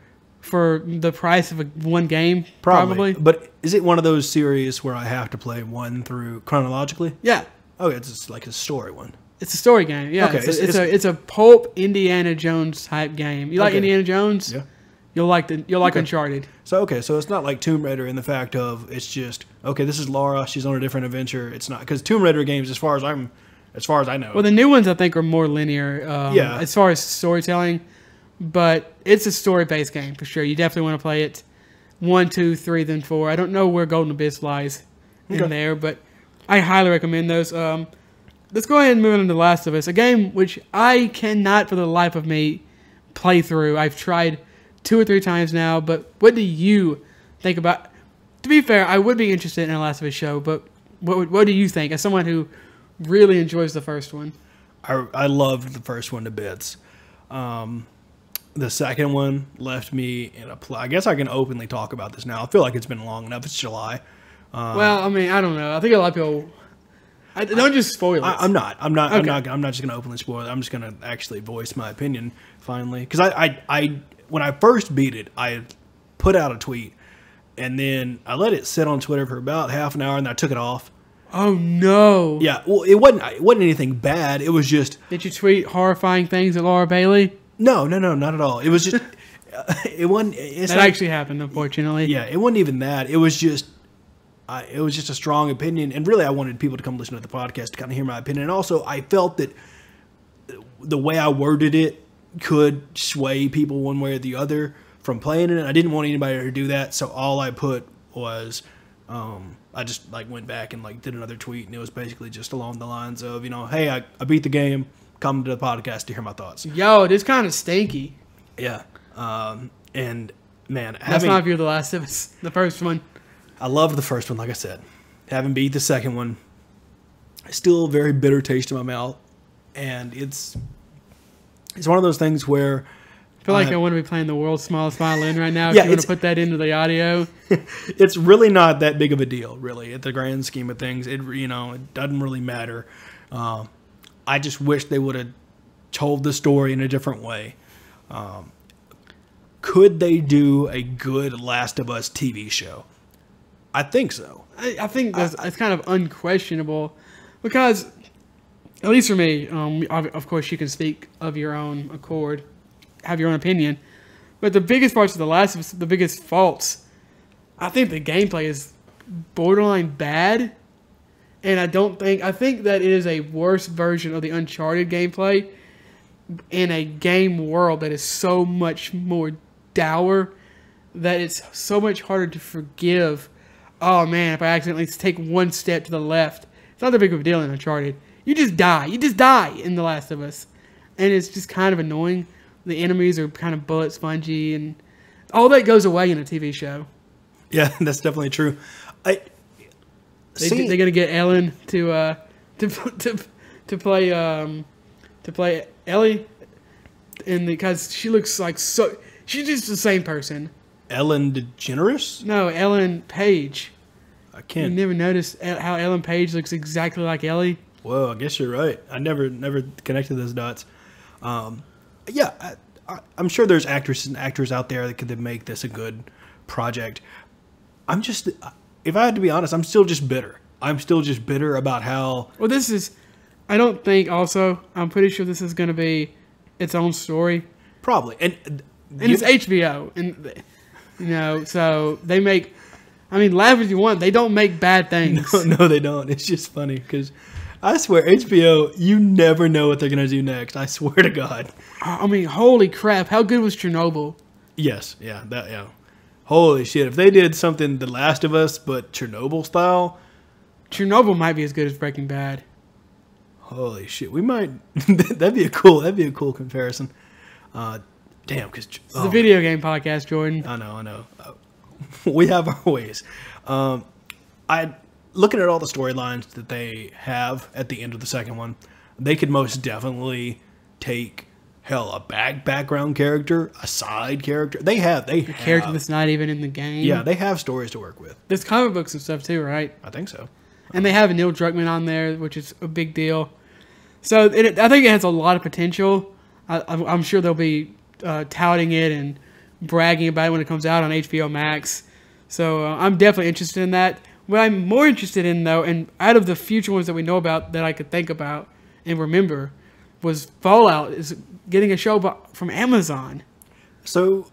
for the price of one game. Probably. But is it one of those series where I have to play one through chronologically? Yeah. Oh, it's just like a story one. It's a story game. Yeah. Okay. It's a pulp Indiana Jones type game. You like Indiana Jones? Yeah. You'll like Uncharted. So it's not like Tomb Raider in the fact of it's just okay. This is Laura. She's on a different adventure. It's not because Tomb Raider games, as far as I know. Well, the new ones I think are more linear. As far as storytelling, but it's a story-based game for sure. You definitely want to play it 1, 2, 3, then 4. I don't know where Golden Abyss lies in there, but I highly recommend those. Let's go ahead and move on to The Last of Us, a game which I cannot for the life of me play through. I've tried 2 or 3 times now, but what do you think about? To be fair, I would be interested in a Last of Us show, but what do you think as someone who really enjoys the first one? I loved the first one to bits. The second one left me in a I guess I can openly talk about this now. I feel like it's been long enough. It's July. Well, I mean, I don't know. I think a lot of people. Don't just spoil it. I'm not just gonna openly spoil it. I'm just gonna actually voice my opinion finally because I when I first beat it, I put out a tweet and then I let it sit on Twitter for about half an hour and then I took it off. Oh no! Yeah, well, it wasn't anything bad. It was just. Did you tweet horrifying things at Laura Bailey? No, not at all. It was just. It wasn't. That actually happened, unfortunately. Yeah, it wasn't even that. It was just. It was just a strong opinion, and really, I wanted people to come listen to the podcast to kind of hear my opinion. And also, I felt that the way I worded it could sway people one way or the other from playing it. I didn't want anybody to do that, so all I put was, I just went back and did another tweet, and it was basically just along the lines of, hey, I beat the game. Come to the podcast to hear my thoughts. Yo, it is kind of stinky. Yeah, and man, that's my view of The Last of Us, the first one. I loved the first one, like I said. Having beat the second one, still a very bitter taste in my mouth, and it's one of those things where I feel like I want to be playing the world's smallest violin right now. If you want to put that into the audio, it's really not that big of a deal, really, at the grand scheme of things. It doesn't really matter. I just wish they would have told the story in a different way. Could they do a good Last of Us TV show? I think so. I think it's kind of unquestionable because, at least for me, of course you can speak of your own accord, have your own opinion, but the biggest parts of The Last of Us, the biggest faults, I think the gameplay is borderline bad, and I think that it is a worse version of the Uncharted gameplay in a game world that is so much more dour that it's so much harder to forgive. Oh man, if I accidentally take one step to the left, it's not that big of a deal in Uncharted. You just die. You just die in The Last of Us. And it's just kind of annoying. The enemies are kind of bullet spongy, and all that goes away in a TV show. Yeah, that's definitely true. They're gonna get Ellen to play Ellie, because she looks like she's just the same person. Ellen DeGeneres? No, Ellen Page. I can't. You never noticed how Ellen Page looks exactly like Ellie? Whoa, I guess you're right. I never connected those dots. Yeah, I'm sure there's actresses and actors out there that could make this a good project. If I had to be honest, I'm still just bitter. I'm still just bitter about how... Well, I'm pretty sure this is going to be its own story. Probably. And it's HBO. And, so they make... I mean, laugh if you want. They don't make bad things. No, they don't. It's just funny because I swear, HBO, you never know what they're going to do next. I swear to God. I mean, holy crap. How good was Chernobyl? Yes. Yeah. Yeah. Holy shit. If they did something The Last of Us, but Chernobyl style... Chernobyl might be as good as Breaking Bad. Holy shit. We might... that'd be a cool comparison. Damn, because... It's a video game podcast, Jordan. I know. We have our ways. Looking at all the storylines that they have at the end of the second one, they could most definitely take... Hell, a background character, a side character. They have a character that's not even in the game. Yeah, they have stories to work with. There's comic books and stuff too, right? I think so. And they have Neil Druckmann on there, which is a big deal. So I think it has a lot of potential. I'm sure they'll be touting it and bragging about it when it comes out on HBO Max. So I'm definitely interested in that. What I'm more interested in, though, and out of the future ones that we know about that I could think about and remember, was Fallout is getting a show from Amazon. So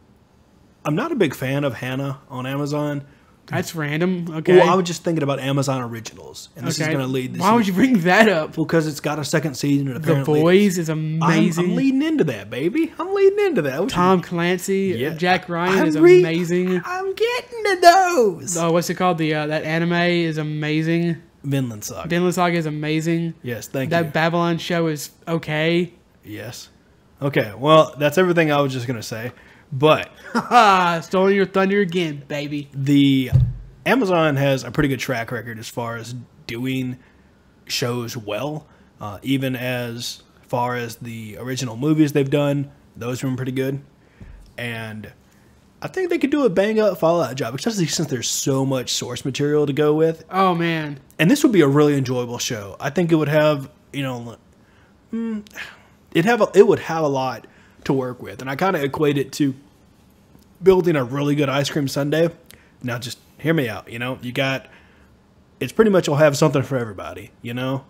I'm not a big fan of Hannah on Amazon. That's random. Okay. Well, I was just thinking about Amazon Originals, and this is going to lead. Why would you bring that up? Well, because it's got a second season, and apparently The Boys is amazing. I'm leading into that, baby. I'm leading into that. Tom Clancy, Jack Ryan is amazing. I'm getting to those. Oh, what's it called? That anime is amazing. Vinland Saga. Vinland Saga is amazing. Yes, thank you. That Babylon show is okay. Yes. Okay. Well, that's everything I was just going to say. But stolen your thunder again, baby. The Amazon has a pretty good track record as far as doing shows well, even as far as the original movies they've done. Those have been pretty good, and I think they could do a bang up Fallout job, especially since there's so much source material to go with. Oh man! And this would be a really enjoyable show. I think it would have, it would have a lot to work with, and I kind of equate it to building a really good ice cream sundae. Now just hear me out, it's pretty much you'll have something for everybody,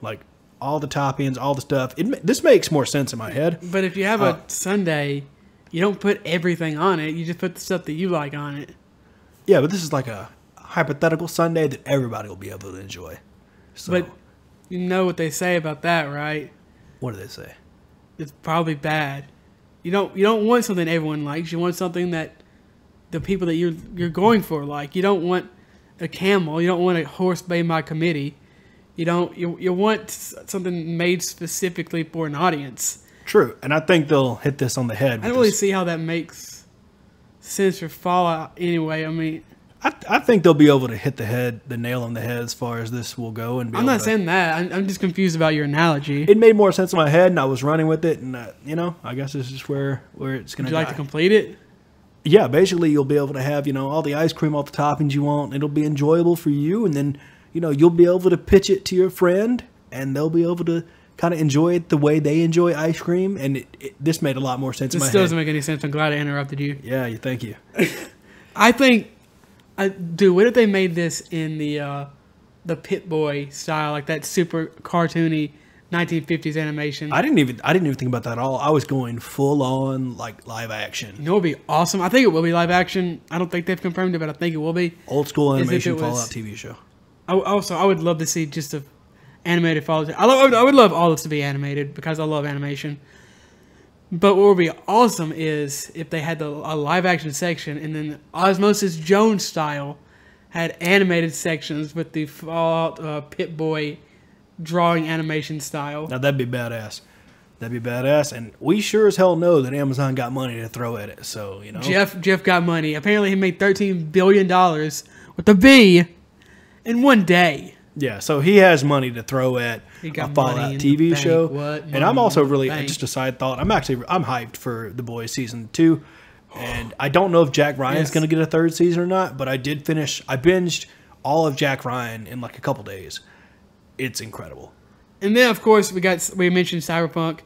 like all the toppings, all the stuff. This makes more sense in my head. But if you have a sundae, you don't put everything on it, you just put the stuff that you like on it. Yeah, but this is like a hypothetical sundae that everybody will be able to enjoy. So, but you know what they say about that, right? What do they say? It's probably bad. You don't want something everyone likes. You want something that the people that you're going for like. You don't want a camel. You don't want a horse made by committee. You want something made specifically for an audience. True, and I think they'll hit this on the head. I don't really see how that makes sense for Fallout anyway. I mean, I think they'll be able to hit the nail on the head as far as this will go. And I'm not saying that. I'm just confused about your analogy. It made more sense in my head, and I was running with it, and I guess this is just where it's going to. Would you like to complete it? Yeah, basically you'll be able to have all the ice cream, all the toppings you want. It'll be enjoyable for you, and then you'll be able to pitch it to your friend, and they'll be able to kind of enjoy it the way they enjoy ice cream. And this made a lot more sense in my head. This still doesn't make any sense. I'm glad I interrupted you. Yeah, thank you. I think. Dude, what if they made this in the Pit-Boy style, like that super cartoony 1950s animation? I didn't even think about that at all. I was going full on like live action. You know what would be awesome? I think it will be live action. I don't think they've confirmed it, but I think it will be. Old school animation Fallout TV show. I would love to see just a animated Fallout. I would love all this to be animated because I love animation. But what would be awesome is if they had a live action section and then Osmosis Jones style had animated sections with the Fallout Pit-Boy drawing animation style. Now that'd be badass. That'd be badass, and we sure as hell know that Amazon got money to throw at it. So Jeff got money. Apparently, he made $13 billion with a B in one day. Yeah, so he has money to throw at a Fallout TV show. And I'm also really, just a side thought, I'm hyped for The Boys Season 2. And I don't know if Jack Ryan's going to get a third season or not, but I binged all of Jack Ryan in like a couple days. It's incredible. And then, of course, we mentioned Cyberpunk.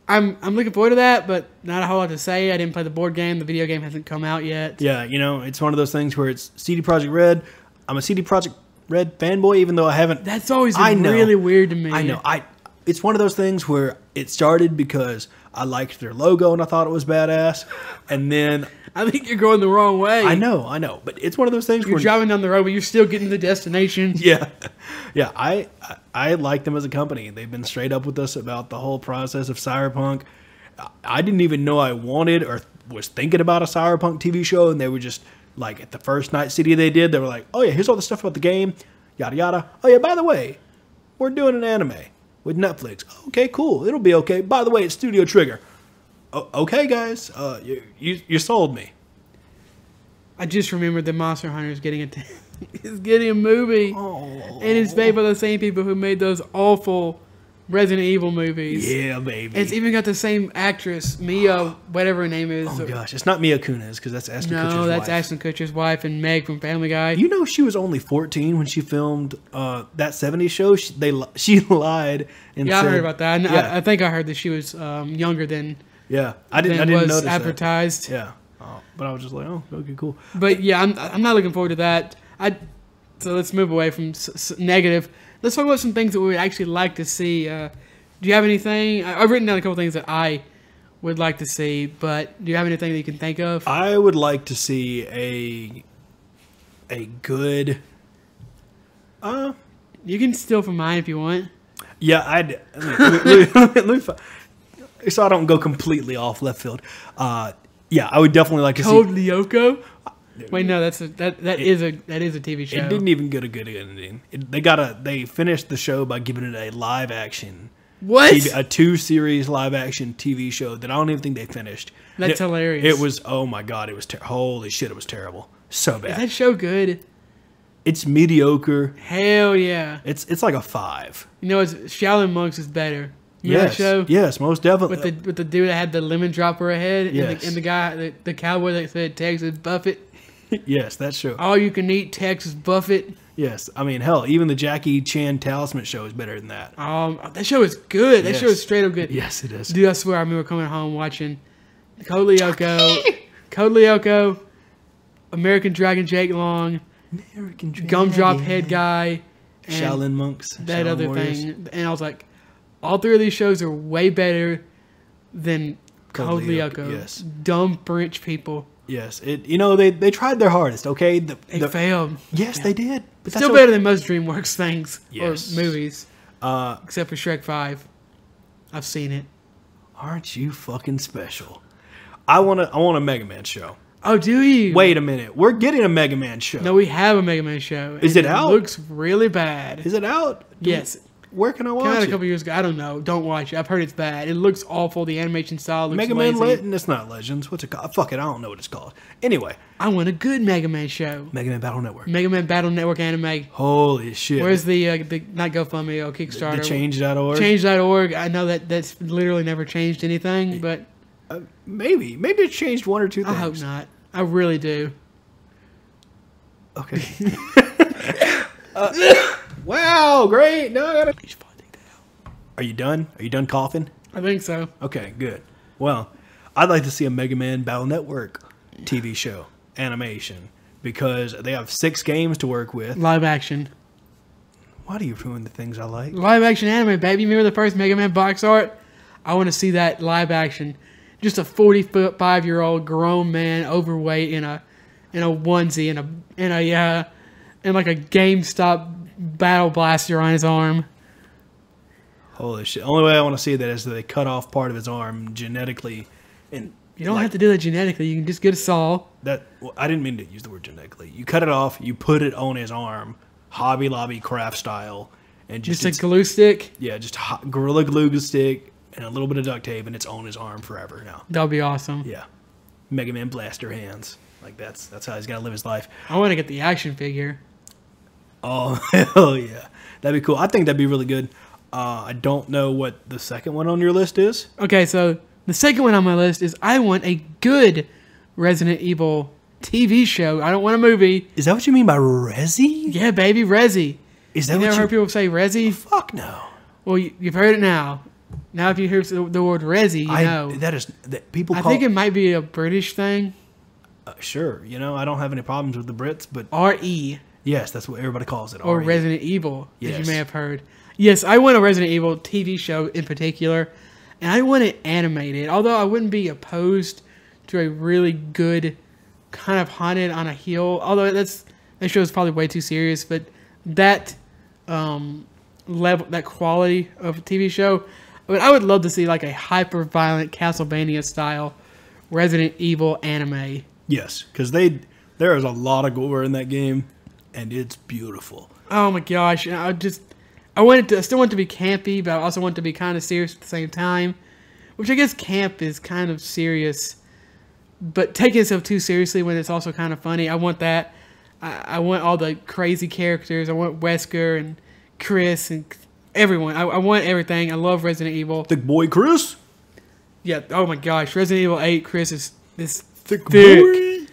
I'm looking forward to that, but not a whole lot to say. I didn't play the board game. The video game hasn't come out yet. Yeah, it's one of those things where it's CD Projekt Red. I'm a CD Projekt Red fanboy, even though I haven't. That's always really weird to me. I know. It's one of those things where it started because I liked their logo and I thought it was badass, and then I think you're going the wrong way. I know, but it's one of those things you're driving down the road, but you're still getting to the destination. Yeah. I like them as a company. They've been straight up with us about the whole process of Cyberpunk. I didn't even know I wanted or was thinking about a Cyberpunk TV show, and they were just. Like, at the first Night City they did, they were like, oh, yeah, here's all the stuff about the game, yada, yada. Oh, yeah, by the way, we're doing an anime with Netflix. Okay, cool. It'll be okay. By the way, it's Studio Trigger. Okay, guys. You sold me. I just remembered that Monster Hunter is getting a movie. Oh. And it's made by the same people who made those awful Resident Evil movies. Yeah, baby. It's even got the same actress, Mia, whatever her name is. Oh, gosh. It's not Mia Kunis, because that's Ashton Kutcher's wife. No, that's Ashton Kutcher's wife and Meg from Family Guy. You know she was only 14 when she filmed that 70s show? She lied and said... I heard about that. I think I heard that she was younger than... Yeah, I didn't notice advertised. that. Yeah. But I was just like, oh, okay, cool. But yeah, I'm not looking forward to that. So let's move away from negative. Let's talk about some things that we would actually like to see. Do you have anything? I've written down a couple things that I would like to see, but do you have anything that you can think of? I would like to see a good. You can steal from mine if you want. Yeah, let me so I don't go completely off left field. Yeah, I would definitely like to Code see. Lyoko? Wait, no, that is a TV show. It didn't even get a good ending. They finished the show by giving it a live action. What? A 2-series live action TV show that I don't even think they finished. That's hilarious. It was, oh my God, it was holy shit, it was terrible. So bad. Is that show good? It's mediocre. Hell yeah. It's like a 5. You know, Shaolin Monks is better. Remember that show? Yes, most definitely. With the dude that had the lemon dropper ahead, yes. and the guy, the cowboy that said Texas Buffett. Yes, that show. All you can eat Texas Buffett. Yes, I mean, hell, even the Jackie Chan Talisman show is better than that. That show is good. That Yes. show is straight up good. Yes, it is. Dude, I swear I remember coming home watching Code Lyoko, American Dragon Jake Long, American Dragon. Gumdrop Head Guy, and Shaolin Monks. that Shaolin other Warriors. thing. And I was like, all three of these shows are way better than Code Lyoko. Yes. Dumb French people. Yes, they tried their hardest. Okay, They failed. Yes, they did. But Still better than most DreamWorks things Yes. or movies. Except for Shrek 5. I've seen it. Aren't you fucking special? I want a Mega Man show. Oh, do you? Wait a minute, we're getting a Mega Man show. No, we have a Mega Man show. Is and it out? It looks really bad. Is it out? Yes. Where can I watch Came out it? a couple years ago. I don't know. Don't watch it. I've heard it's bad. It looks awful. The animation style looks Mega lazy. Man It's not Legends. What's it called? Fuck it, I don't know what it's called. Anyway, I want a good Mega Man show. Mega Man Battle Network. Mega Man Battle Network anime. Holy shit. Where's the not GoFundMe or Kickstarter? the change.org? Change.org. I know that's literally never changed anything, but Maybe it's changed one or two things. I hope not. I really do. Okay. Wow, great. No, I gotta. Are you done? Are you done coughing? I think so. Okay, good. Well, I'd like to see a Mega Man Battle Network TV show, animation, because they have 6 games to work with. Live action. Why do you ruin the things I like? Live action anime, baby. Remember the first Mega Man box art? I want to see that live action. Just a 45-year-old grown man, overweight, in a onesie, and like a GameStop battle blaster on his arm. Holy shit. Only way I want to see that is that they cut off part of his arm genetically. And You don't have to do that genetically. You can just get a saw. I didn't mean to use the word genetically. You cut it off, you put it on his arm, Hobby Lobby craft style, and Just a glue stick. yeah, just Gorilla Glue stick and a little bit of duct tape, and it's on his arm forever now. That would be awesome. Yeah, Mega Man blaster hands. Like that's how he's got to live his life. I want to get the action figure. Oh hell yeah, that'd be cool. I think that'd be really good. I don't know what the second one on your list is. Okay, so the second one on my list is I want a good Resident Evil TV show. I don't want a movie. Is that what you mean by Resi? Yeah, baby, Resi. Is that You what never heard people say Resi? Fuck no. Well, you've heard it now. Now, if you hear the word Resi, you know. That people I call. think it might be a British thing. Sure, I don't have any problems with the Brits, but R-E. yes, that's what everybody calls it. Or RE. Resident Evil, as Yes. you may have heard. Yes, I want a Resident Evil TV show in particular, and I want it animated. Although I wouldn't be opposed to a really good kind of haunted on a hill. Although that show is probably way too serious, but that level, that quality of a TV show, I would love to see like a hyper violent Castlevania style Resident Evil anime. Yes, because there is a lot of gore in that game, and it's beautiful. Oh my gosh! And I still want it to be campy, but I also want it to be kind of serious at the same time. Which I guess camp is kind of serious, but taking itself too seriously when it's also kind of funny. I want that. I want all the crazy characters. I want Wesker and Chris and everyone. I want everything. I love Resident Evil. Thick boy Chris. Yeah. Oh my gosh! Resident Evil 8. Chris is thick. Boy.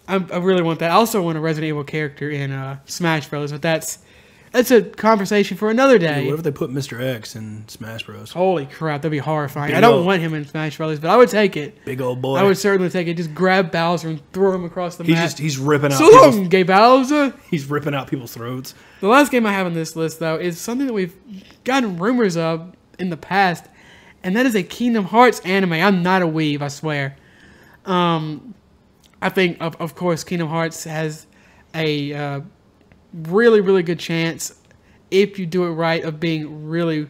I really want that. I also want a Resident Evil character in Smash Bros. But that's That's a conversation for another day. What if they put Mr. X in Smash Bros? Holy crap, that'd be horrifying. I don't want him in Smash Brothers, but I would take it. Big old boy. I would certainly take it. Just grab Bowser and throw him across the map. He's ripping out. So long, gay Bowser. He's ripping out people's throats. The last game I have on this list, though, is something that we've gotten rumors of in the past, and that is a Kingdom Hearts anime. I'm not a weeb, I swear. I think, of course, Kingdom Hearts has a really, really good chance, if you do it right, of being really,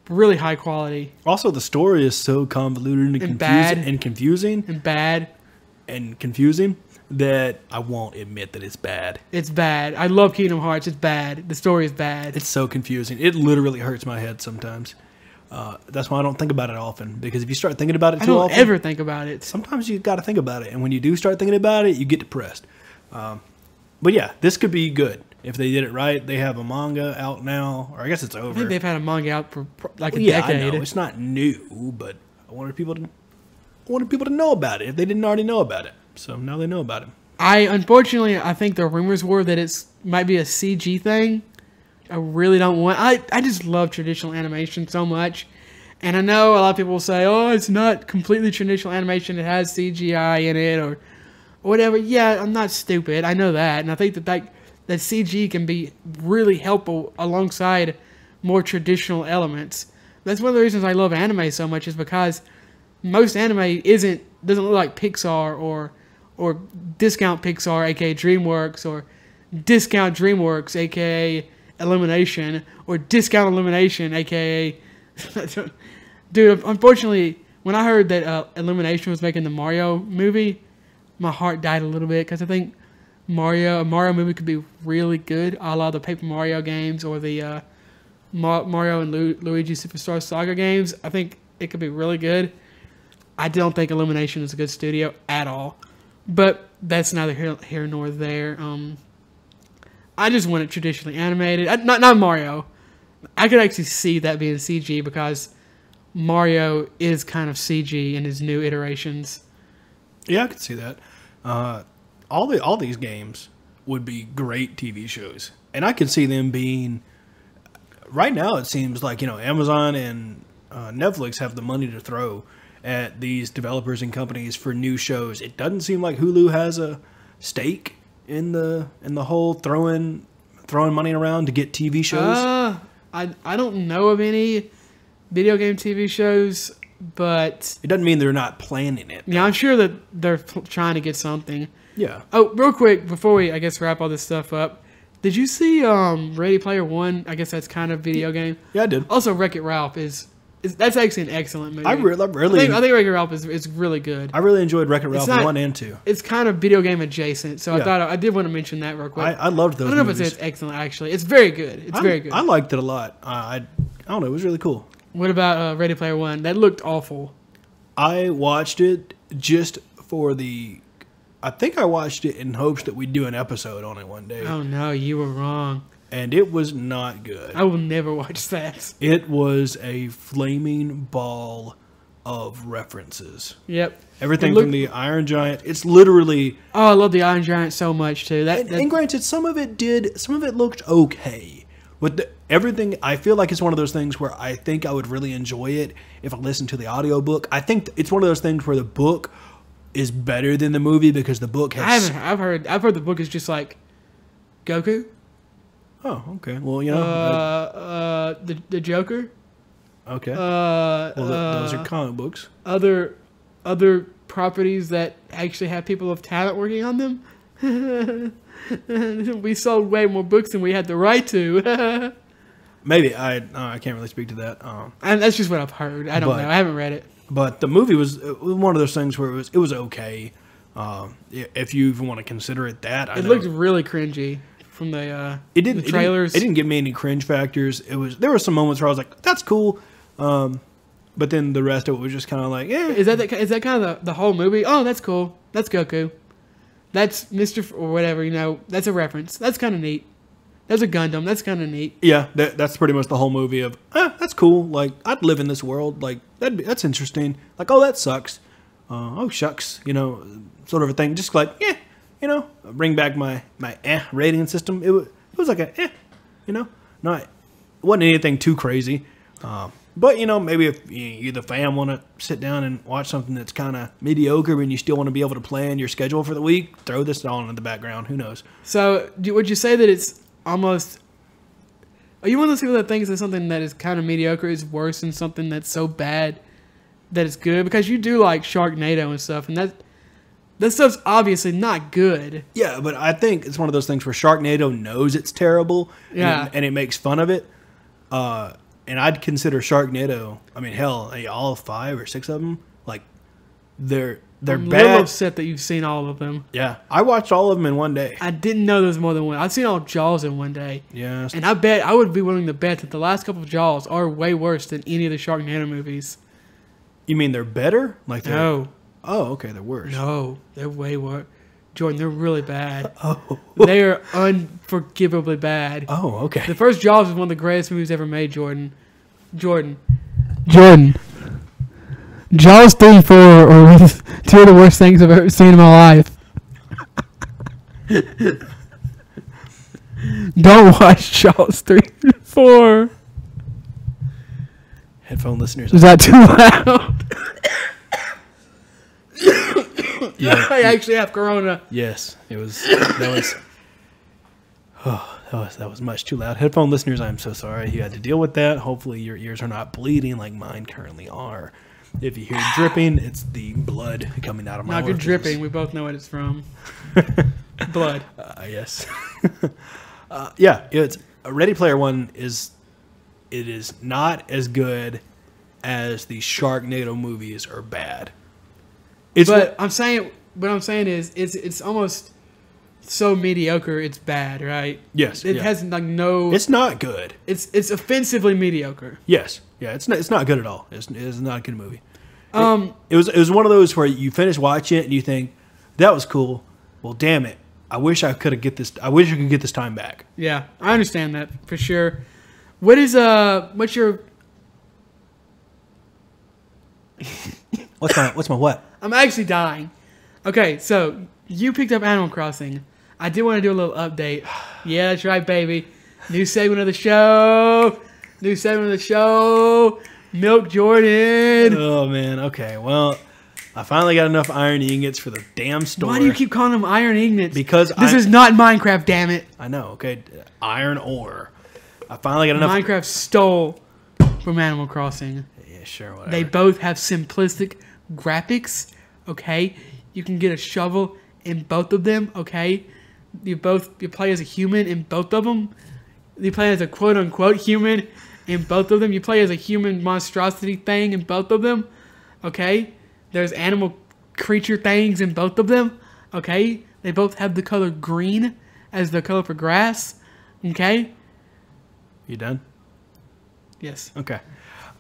really high quality. Also, the story is so convoluted and confusing that I won't admit that it's bad. It's bad. I love Kingdom Hearts. It's bad. The story is bad. It's so confusing. It literally hurts my head sometimes. That's why I don't think about it often. Because if you start thinking about it too often, I don't ever think about it. Sometimes you got to think about it, and when you do start thinking about it, you get depressed. But yeah, this could be good if they did it right. They have a manga out now, or I guess it's over. I think they've had a manga out for like a decade. I know. It's not new, but I wanted people to know about it if they didn't already know about it. So now they know about it. Unfortunately, I think the rumors were that it's might be a CG thing. I really don't want. I just love traditional animation so much, and I know a lot of people will say, "Oh, it's not completely traditional animation. It has CGI in it, or whatever." Yeah, I'm not stupid. I know that, and I think that CG can be really helpful alongside more traditional elements. That's one of the reasons I love anime so much, is because most anime doesn't look like Pixar or Discount Pixar, aka DreamWorks, or Discount DreamWorks, aka Illumination, or Discount Illumination, aka dude. Unfortunately, when I heard that Illumination was making the Mario movie, my heart died a little bit, because I think a Mario movie could be really good, a la the Paper Mario games or the Mario and Luigi Superstar Saga games. I think it could be really good. I don't think Illumination is a good studio at all, but that's neither here nor there. I just want it traditionally animated. Not Mario. I could actually see that being CG, because Mario is kind of CG in his new iterations. Yeah, I could see that. All these games would be great TV shows, and I could see them being. Right now, it seems like Amazon and Netflix have the money to throw at these developers and companies for new shows. It doesn't seem like Hulu has a stake in the whole throwing money around to get TV shows. I don't know of any video game TV shows, but it doesn't mean they're not planning it. Yeah, I'm sure that they're trying to get something. Yeah. Oh, real quick before we, I guess, wrap all this stuff up, did you see Ready Player One? I guess that's kind of video game. Yeah, I did. Also, Wreck-It Ralph that's actually an excellent movie. I think Wreck-It Ralph is really good. I really enjoyed Wreck-It Ralph 1 and 2. It's kind of video game adjacent, so I thought I did want to mention that real quick. I loved those. I don't know if it's excellent, actually. It's very good. It's very good. I liked it a lot. I don't know. It was really cool. What about Ready Player One? That looked awful. I watched it just for the. I think I watched it in hopes that we'd do an episode on it one day. Oh no, you were wrong. And it was not good. I will never watch that. It was a flaming ball of references. Yep. Everything from the Iron Giant. It's literally. Oh, I love the Iron Giant so much too. And granted, some of it looked okay. With everything, I feel like it's one of those things where I think I would really enjoy it if I listened to the audiobook. I think it's one of those things where the book is better than the movie, because the book has. I've heard the book is just like Goku. Oh, okay. Well, the Joker. Okay. Those are comic books. Other properties that actually have people of talent working on them. We sold way more books than we had the right to. Maybe I can't really speak to that. And that's just what I've heard. I don't know. I haven't read it. But the movie was one of those things where it was okay. If you even want to consider it that. It looked really cringy from the trailers. It didn't give me any cringe factors. There were some moments where I was like, "That's cool," but then the rest of it was just kind of like, "Yeah." Is that kind of the whole movie? Oh, that's cool. That's Goku. That's Mr. or whatever. That's a reference. That's kind of neat. That's a Gundam. That's kind of neat. Yeah, that's pretty much the whole movie of, that's cool. Like, I'd live in this world. Like, that's interesting. Like, oh, that sucks. Oh, shucks. Sort of a thing. Just like, bring back my rating system. It was like You know, not wasn't anything too crazy. But maybe if you the fam want to sit down and watch something that's kind of mediocre, and you still want to be able to plan your schedule for the week, throw this on in the background. Who knows? So, would you say that it's almost? Are you one of those people that thinks that something that is kind of mediocre is worse than something that's so bad that it's good? Because you do like Sharknado and stuff, and that stuff's obviously not good. Yeah, but I think it's one of those things where Sharknado knows it's terrible, and it makes fun of it. And I'd consider Sharknado. I mean, hell, all 5 or 6 of them, like they're I'm bad. a little upset that you've seen all of them. Yeah, I watched all of them in one day. I didn't know there was more than one. I've seen all Jaws in one day. Yeah, And I would be willing to bet that the last couple of Jaws are way worse than any of the Sharknado movies. You mean they're better? Like No. Oh, okay, they're worse. No, they're way worse. Jordan, they're really bad. Oh. They are unforgivably bad. Oh, okay. The first Jaws is one of the greatest movies ever made, Jordan. Jaws 3 and 4 are 2 of the worst things I've ever seen in my life. Don't watch Jaws 3 and 4. Headphone listeners. Is that too loud? Yeah, I actually have corona. yes, it was. That was much too loud. Headphone listeners, I'm so sorry you had to deal with that. Hopefully your ears are not bleeding like mine currently are. If you hear dripping, it's the blood coming out of my Not good orifices. dripping. We both know what it's from. Blood. Yes. Yeah, it's Ready Player One is not as good as the Sharknado movies are bad. What I'm saying is it's almost so mediocre it's bad, right? Yes. It has like no. It's not good. It's offensively mediocre. Yes. Yeah. It's not good at all. It's not a good movie. It was one of those where you finish watching it and you think that was cool. Well, damn it! I wish I could get this time back. Yeah, I understand that for sure. What's your? What's my what? I'm actually dying. Okay, so you picked up Animal Crossing. I did want to do a little update. Yeah, that's right, baby. New segment of the show. Milk Jordan. Oh man. Okay. Well, I finally got enough iron ingots for the damn store. Why do you keep calling them iron ingots? Because this is not Minecraft, damn it. I know. Okay. Iron ore. I finally got enough. Minecraft stole from Animal Crossing. Yeah. Sure. Whatever. They both have simplistic graphics. Okay, you can get a shovel in both of them. Okay, you play as a human in both of them. You play as a quote unquote human in both of them. You play as a human monstrosity thing in both of them. Okay, there's animal creature things in both of them. Okay, they both have the color green as the color for grass. Okay, you done? Yes. Okay,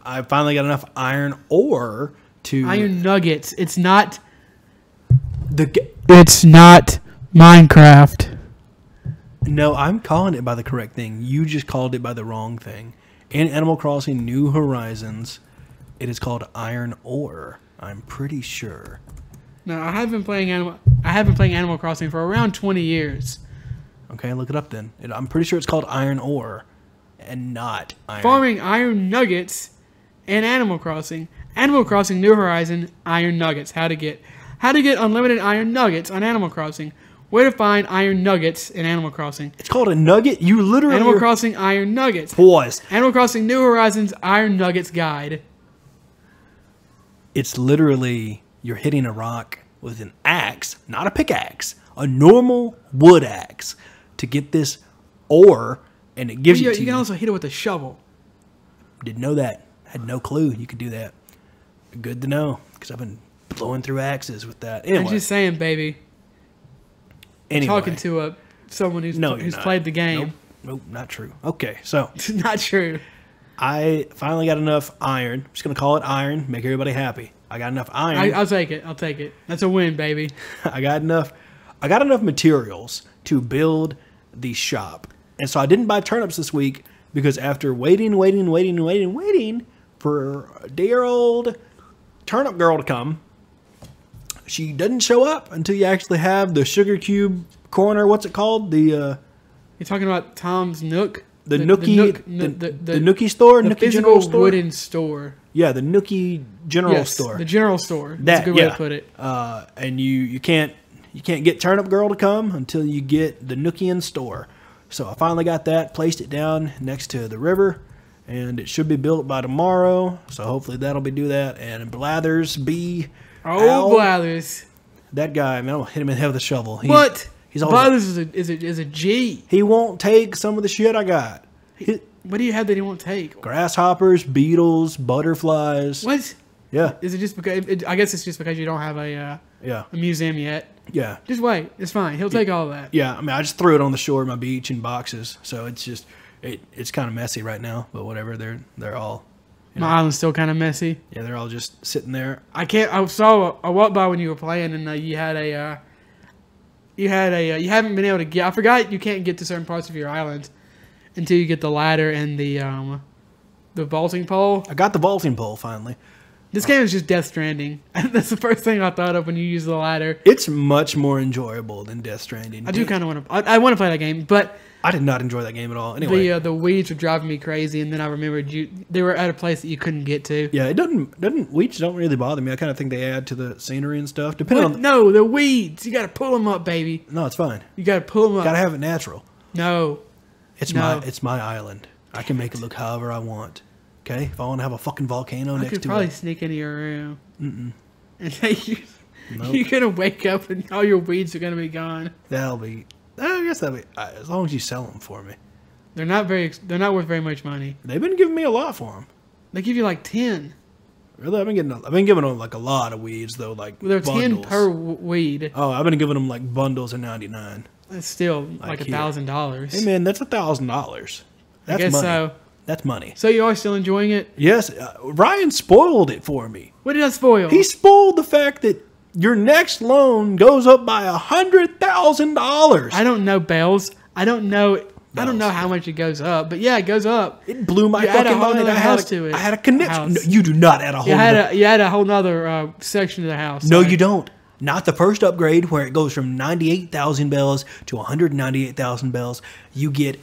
I finally got enough iron ore to iron nuggets. It's not It's not Minecraft. No, I'm calling it by the correct thing. You just called it by the wrong thing. In Animal Crossing New Horizons, it is called iron ore. I'm pretty sure. No, I have been playing Animal Crossing for around 20 years. Okay, look it up then. I'm pretty sure it's called iron ore and not iron. Farming iron nuggets in Animal Crossing. Animal Crossing New Horizon iron nuggets. How to get unlimited iron nuggets on Animal Crossing. Where to find iron nuggets in Animal Crossing. It's called a nugget? You literally... Animal Crossing iron nuggets. Pause. Animal Crossing New Horizons iron nuggets guide. It's literally you're hitting a rock with an axe, not a pickaxe, a normal wood axe to get this ore, and it gives you to you. You can also hit it with a shovel. Didn't know that. Had no clue you could do that. Good to know, because I've been blowing through axes with that. Anyway. I'm just saying, baby. Anyway. Talking to someone who's played the game. Nope, not true. Okay, so. Not true. I finally got enough iron. I'm just going to call it iron, make everybody happy. I got enough iron. I'll take it. That's a win, baby. I got enough materials to build the shop. And so I didn't buy turnips this week because after waiting for dear old turnip girl to come, she doesn't show up until you actually have the sugar cube corner. What's it called? You're talking about Tom's Nook? the Nookie store, the Nookie physical General Store, wooden store. Yeah, the Nookie General Store, the general store. That's a good way to put it. And you can't get Turnip Girl to come until you get the Nookie store. So I finally got that, placed it down next to the river, and it should be built by tomorrow. So hopefully that'll do that. And Blathers B. Oh, Blathers. That guy, man, I'll hit him in the head with a shovel. He's Blathers is a G. He won't take some of the shit I got. What do you have that he won't take? Grasshoppers, beetles, butterflies. What? Yeah. Is it just because? I guess it's just because you don't have a museum yet. Yeah. Just wait. It's fine. He'll take all that. Yeah. I mean, I just threw it on the shore of my beach in boxes, so it's just it's kind of messy right now. But whatever. They're all. My island's still kind of messy. Yeah, they're all just sitting there. I walked by when you were playing, and you haven't been able to get. I forgot you can't get to certain parts of your island until you get the ladder and the vaulting pole. I got the vaulting pole finally. This game is just Death Stranding. That's the first thing I thought of when you use the ladder. It's much more enjoyable than Death Stranding. I do kind of want to. I want to play that game, but I did not enjoy that game at all. Anyway, the weeds were driving me crazy, and then I remembered they were at a place that you couldn't get to. Yeah, weeds don't really bother me. I kind of think they add to the scenery and stuff. No, the weeds. You got to pull them up, baby. No, it's fine. You got to pull them up. Got to have it natural. No, it's my island. I can make it look however I want. Okay, if I want to have a fucking volcano next to it, I could probably sneak into your room. Mm-mm. And you're gonna wake up and all your weeds are gonna be gone. I guess that'll be as long as you sell them for me. They're not worth very much money. They've been giving me a lot for them. They give you like 10. Really, I've been giving them like a lot of weeds though, like they're bundles. 10 per weed. Oh, I've been giving them like bundles of 99. That's still like $1,000. Hey man, that's $1,000. I guess money. So. That's money. So you are still enjoying it? Yes. Ryan spoiled it for me. What did I spoil? He spoiled the fact that your next loan goes up by $100,000. I don't know bells. I don't know how much it goes up, but yeah, it goes up. It blew my fucking mind. I had a connection. No, you do not add a whole. You add a whole nother section to the house. No, you don't. Not the first upgrade where it goes from 98,000 bells to 198,000 bells. You get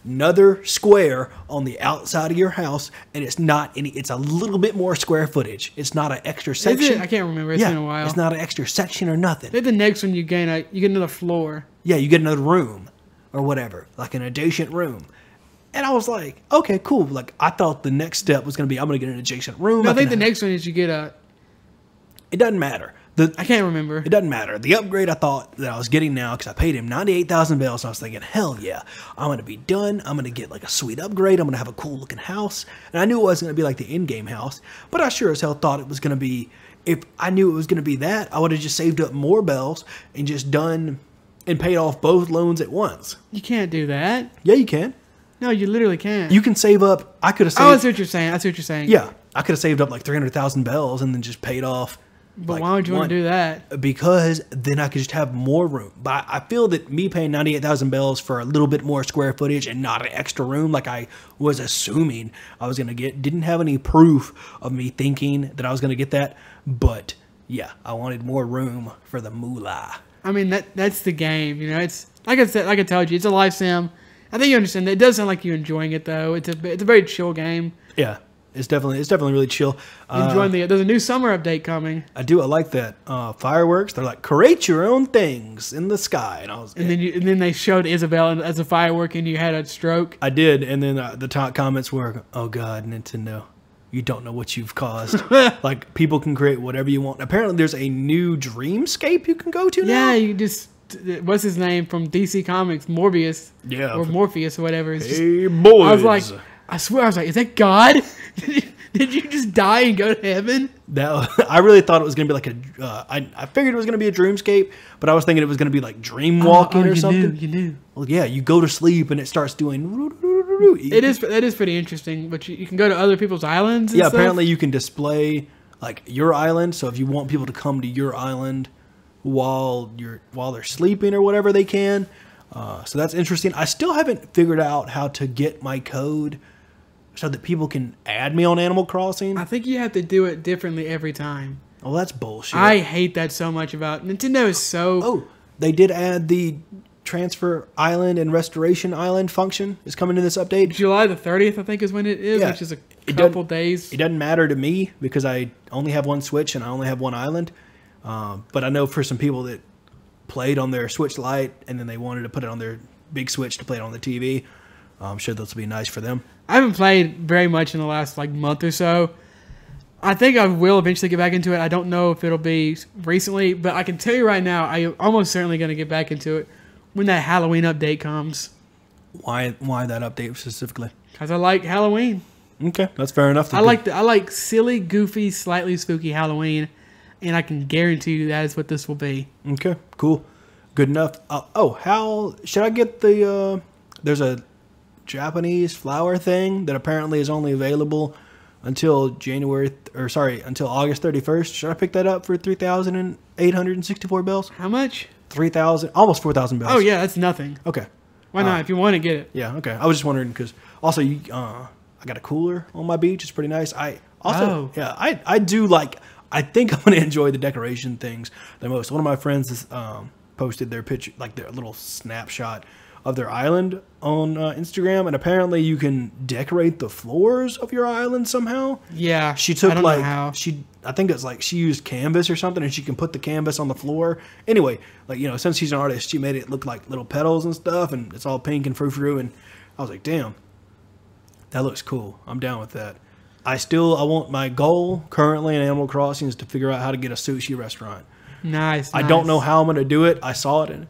another square on the outside of your house, and it's not any. It's a little bit more square footage. It's not an extra section. I can't remember. It's been a while. It's not an extra section or nothing. Then the next one you get another floor. Yeah, you get another room or whatever, like an adjacent room. And I was like, okay, cool. Like I thought the next step was going to be I'm going to get an adjacent room. No, I think the next one is you get a. It doesn't matter. I can't remember. It doesn't matter. The upgrade I thought that I was getting now, because I paid him 98,000 bells, and I was thinking, hell yeah, I'm going to be done. I'm going to get like a sweet upgrade. I'm going to have a cool looking house. And I knew it wasn't going to be like the in-game house, but I sure as hell thought it was going to be, if I knew it was going to be that, I would have just saved up more bells and just done and paid off both loans at once. You can't do that. Yeah, you can. No, you literally can't. You can save up. I could have saved. Oh, I see what you're saying. Yeah, I could have saved up like 300,000 bells and then just paid off. But like why would you want to do that? Because then I could just have more room. But I feel that me paying 98,000 bells for a little bit more square footage and not an extra room like I was assuming I was going to get, didn't have any proof of me thinking that I was going to get that. But yeah, I wanted more room for the moolah. I mean, that's the game. You know, it's like I said, like I told you, it's a life sim. I think you understand that. It does sound like you're enjoying it though. It's a very chill game. Yeah. It's definitely really chill. Enjoying there's a new summer update coming. I do. I like that. Fireworks. They're like create your own things in the sky, and then they showed Isabel as a firework, and you had a stroke. I did, and then the top comments were, "Oh God, Nintendo, you don't know what you've caused." Like people can create whatever you want. Apparently, there's a new dreamscape you can go to now. Yeah, you just. What's his name from DC Comics? Morbius. Yeah. Or Morpheus or whatever. Hey boys. I was like. I swear, I was like, is that God? Did you just die and go to heaven? I really thought it was going to be like I figured it was going to be a dreamscape, but I was thinking it was going to be like dream walking or something. You knew. Well, yeah, you go to sleep and it starts doing... That is pretty interesting, but you can go to other people's islands and stuff? Apparently you can display like your island, so if you want people to come to your island while they're sleeping or whatever, they can. So that's interesting. I still haven't figured out how to get my code so that people can add me on Animal Crossing. I think you have to do it differently every time. Oh, that's bullshit. I hate that so much about Nintendo is so... Oh, they did add the transfer island and restoration island function is coming in this update. July the 30th, I think, is when it is, which is a couple days. It doesn't matter to me because I only have one Switch and I only have one island. But I know for some people that played on their Switch Lite and then they wanted to put it on their big Switch to play it on the TV, I'm sure this will be nice for them. I haven't played very much in the last month or so. I think I will eventually get back into it. I don't know if it'll be recently, but I can tell you right now, I am almost certainly going to get back into it when that Halloween update comes. Why that update specifically? Because I like Halloween. Okay, that's fair enough. I like silly, goofy, slightly spooky Halloween, and I can guarantee you that is what this will be. Okay, cool, good enough. How should I get the? There's a Japanese flower thing that apparently is only available until until August 31st. Should I pick that up for 3,864 bells? How much? 3,000, almost 4,000 bells. Oh yeah, that's nothing. Okay. Why not? If you want to get it. Yeah. Okay. I was just wondering because also I got a cooler on my beach. It's pretty nice. I do like. I think I'm gonna enjoy the decoration things the most. One of my friends posted their picture, like their little snapshot of their island on Instagram, and apparently you can decorate the floors of your island somehow. Yeah, she took I don't know how. I think it's like she used canvas or something, and she can put the canvas on the floor. Anyway, since she's an artist, she made it look like little petals and stuff, and it's all pink and frou-frou. And I was like, damn, that looks cool. I'm down with that. I want my goal currently in Animal Crossing is to figure out how to get a sushi restaurant. Nice. I don't know how I'm gonna do it. I saw it in a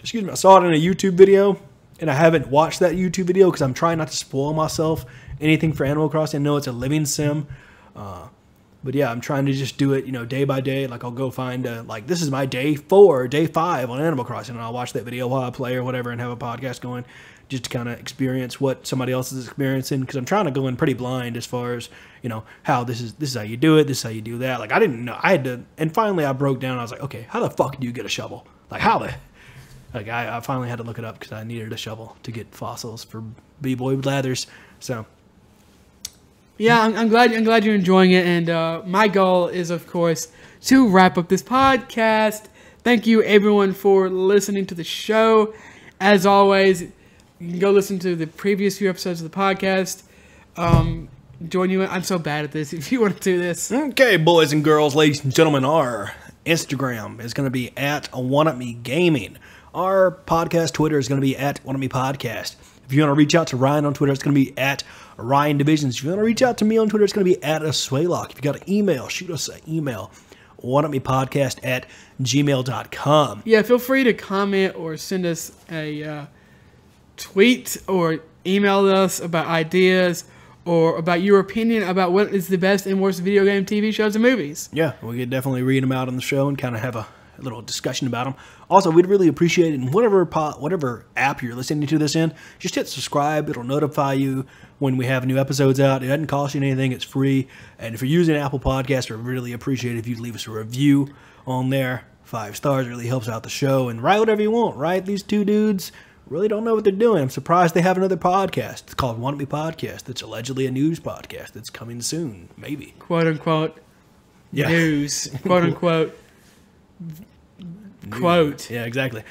YouTube video, and I haven't watched that YouTube video because I'm trying not to spoil myself anything for Animal Crossing. I know it's a living sim, but yeah, I'm trying to just do it, day by day. Like I'll go find this is my day 5 on Animal Crossing, and I'll watch that video while I play or whatever, and have a podcast going, just to kind of experience what somebody else is experiencing. Because I'm trying to go in pretty blind as far as how this is how you do it, this is how you do that. Like I didn't know. I had to, and finally I broke down. I was like, okay, how the fuck do you get a shovel? Like how the I finally had to look it up because I needed a shovel to get fossils for B-Boy Blathers. So, yeah, I'm glad you're enjoying it, and my goal is, of course, to wrap up this podcast. Thank you, everyone, for listening to the show. As always, you can go listen to the previous few episodes of the podcast. Join you. I'm so bad at this. If you want to do this, okay, boys and girls, ladies and gentlemen, our Instagram is going to be at @OneUpMeGaming. Our podcast Twitter is going to be @OneUpMePodcast. If you want to reach out to Ryan on Twitter, it's going to be @RyanDivisions. If you want to reach out to me on Twitter, it's going to be @Aswaylock. If you got an email, shoot us an email. OneUpMePodcast@gmail.com. Yeah, feel free to comment or send us a tweet or email us about ideas or about your opinion about what is the best and worst video game TV shows and movies. Yeah, we could definitely read them out on the show and kind of have a little discussion about them. Also, we'd really appreciate it in whatever app you're listening to this in. Just hit subscribe. It'll notify you when we have new episodes out. It doesn't cost you anything. It's free. And if you're using Apple Podcasts, I'd really appreciate it if you'd leave us a review on there. 5 stars really helps out the show. And write whatever you want, right? These two dudes really don't know what they're doing. I'm surprised they have another podcast. It's called One Up Me Podcast. It's allegedly a news podcast that's coming soon, maybe. Quote unquote news. Quote unquote quote. Yeah, exactly.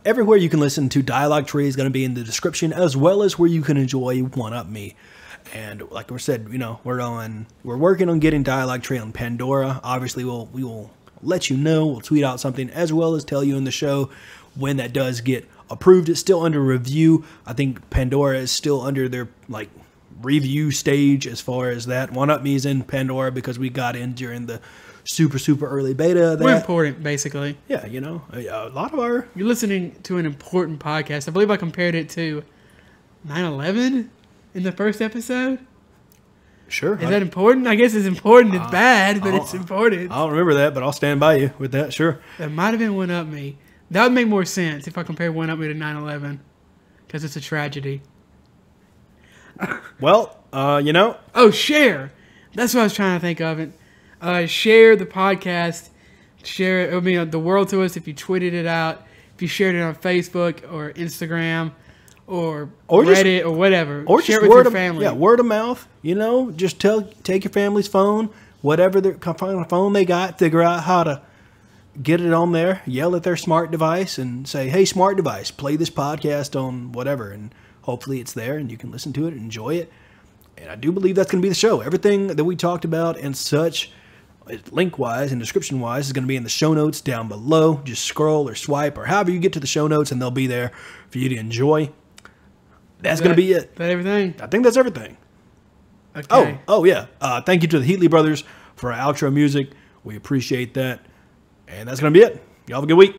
Everywhere you can listen to Dialogue Tree is going to be in the description, as well as where you can enjoy One Up Me. And like we said, we're working on getting Dialogue Tree on Pandora. Obviously, we will let you know. We'll tweet out something, as well as tell you in the show when that does get approved. It's still under review. I think Pandora is still under their review stage as far as that. One Up Me is in Pandora because we got in during the super early beta of that. We're important, basically. Yeah, a lot of our... You're listening to an important podcast. I believe I compared it to 9/11 in the first episode. Sure. Is that important? I guess it's important. It's bad, but it's important. I don't remember that, but I'll stand by you with that, sure. That might have been One Up Me. That would make more sense if I compare One Up Me to 9/11, because it's a tragedy. Well, Oh, share. That's what I was trying to think of it. Share the podcast. Share it. It would mean the world to us if you tweeted it out, if you shared it on Facebook or Instagram or Reddit or whatever. Or share just it with your family. Yeah, word of mouth. Just take your family's phone, whatever phone they got, figure out how to get it on there, yell at their smart device and say, hey, smart device, play this podcast on whatever. And hopefully it's there and you can listen to it and enjoy it. And I do believe that's going to be the show. Everything that we talked about and such, link-wise and description-wise, is going to be in the show notes down below. Just scroll or swipe or however you get to the show notes, and they'll be there for you to enjoy. That's going to be it. That everything? I think that's everything. Okay. Oh yeah. Thank you to the Heatley Brothers for our outro music. We appreciate that. And that's going to be it. Y'all have a good week.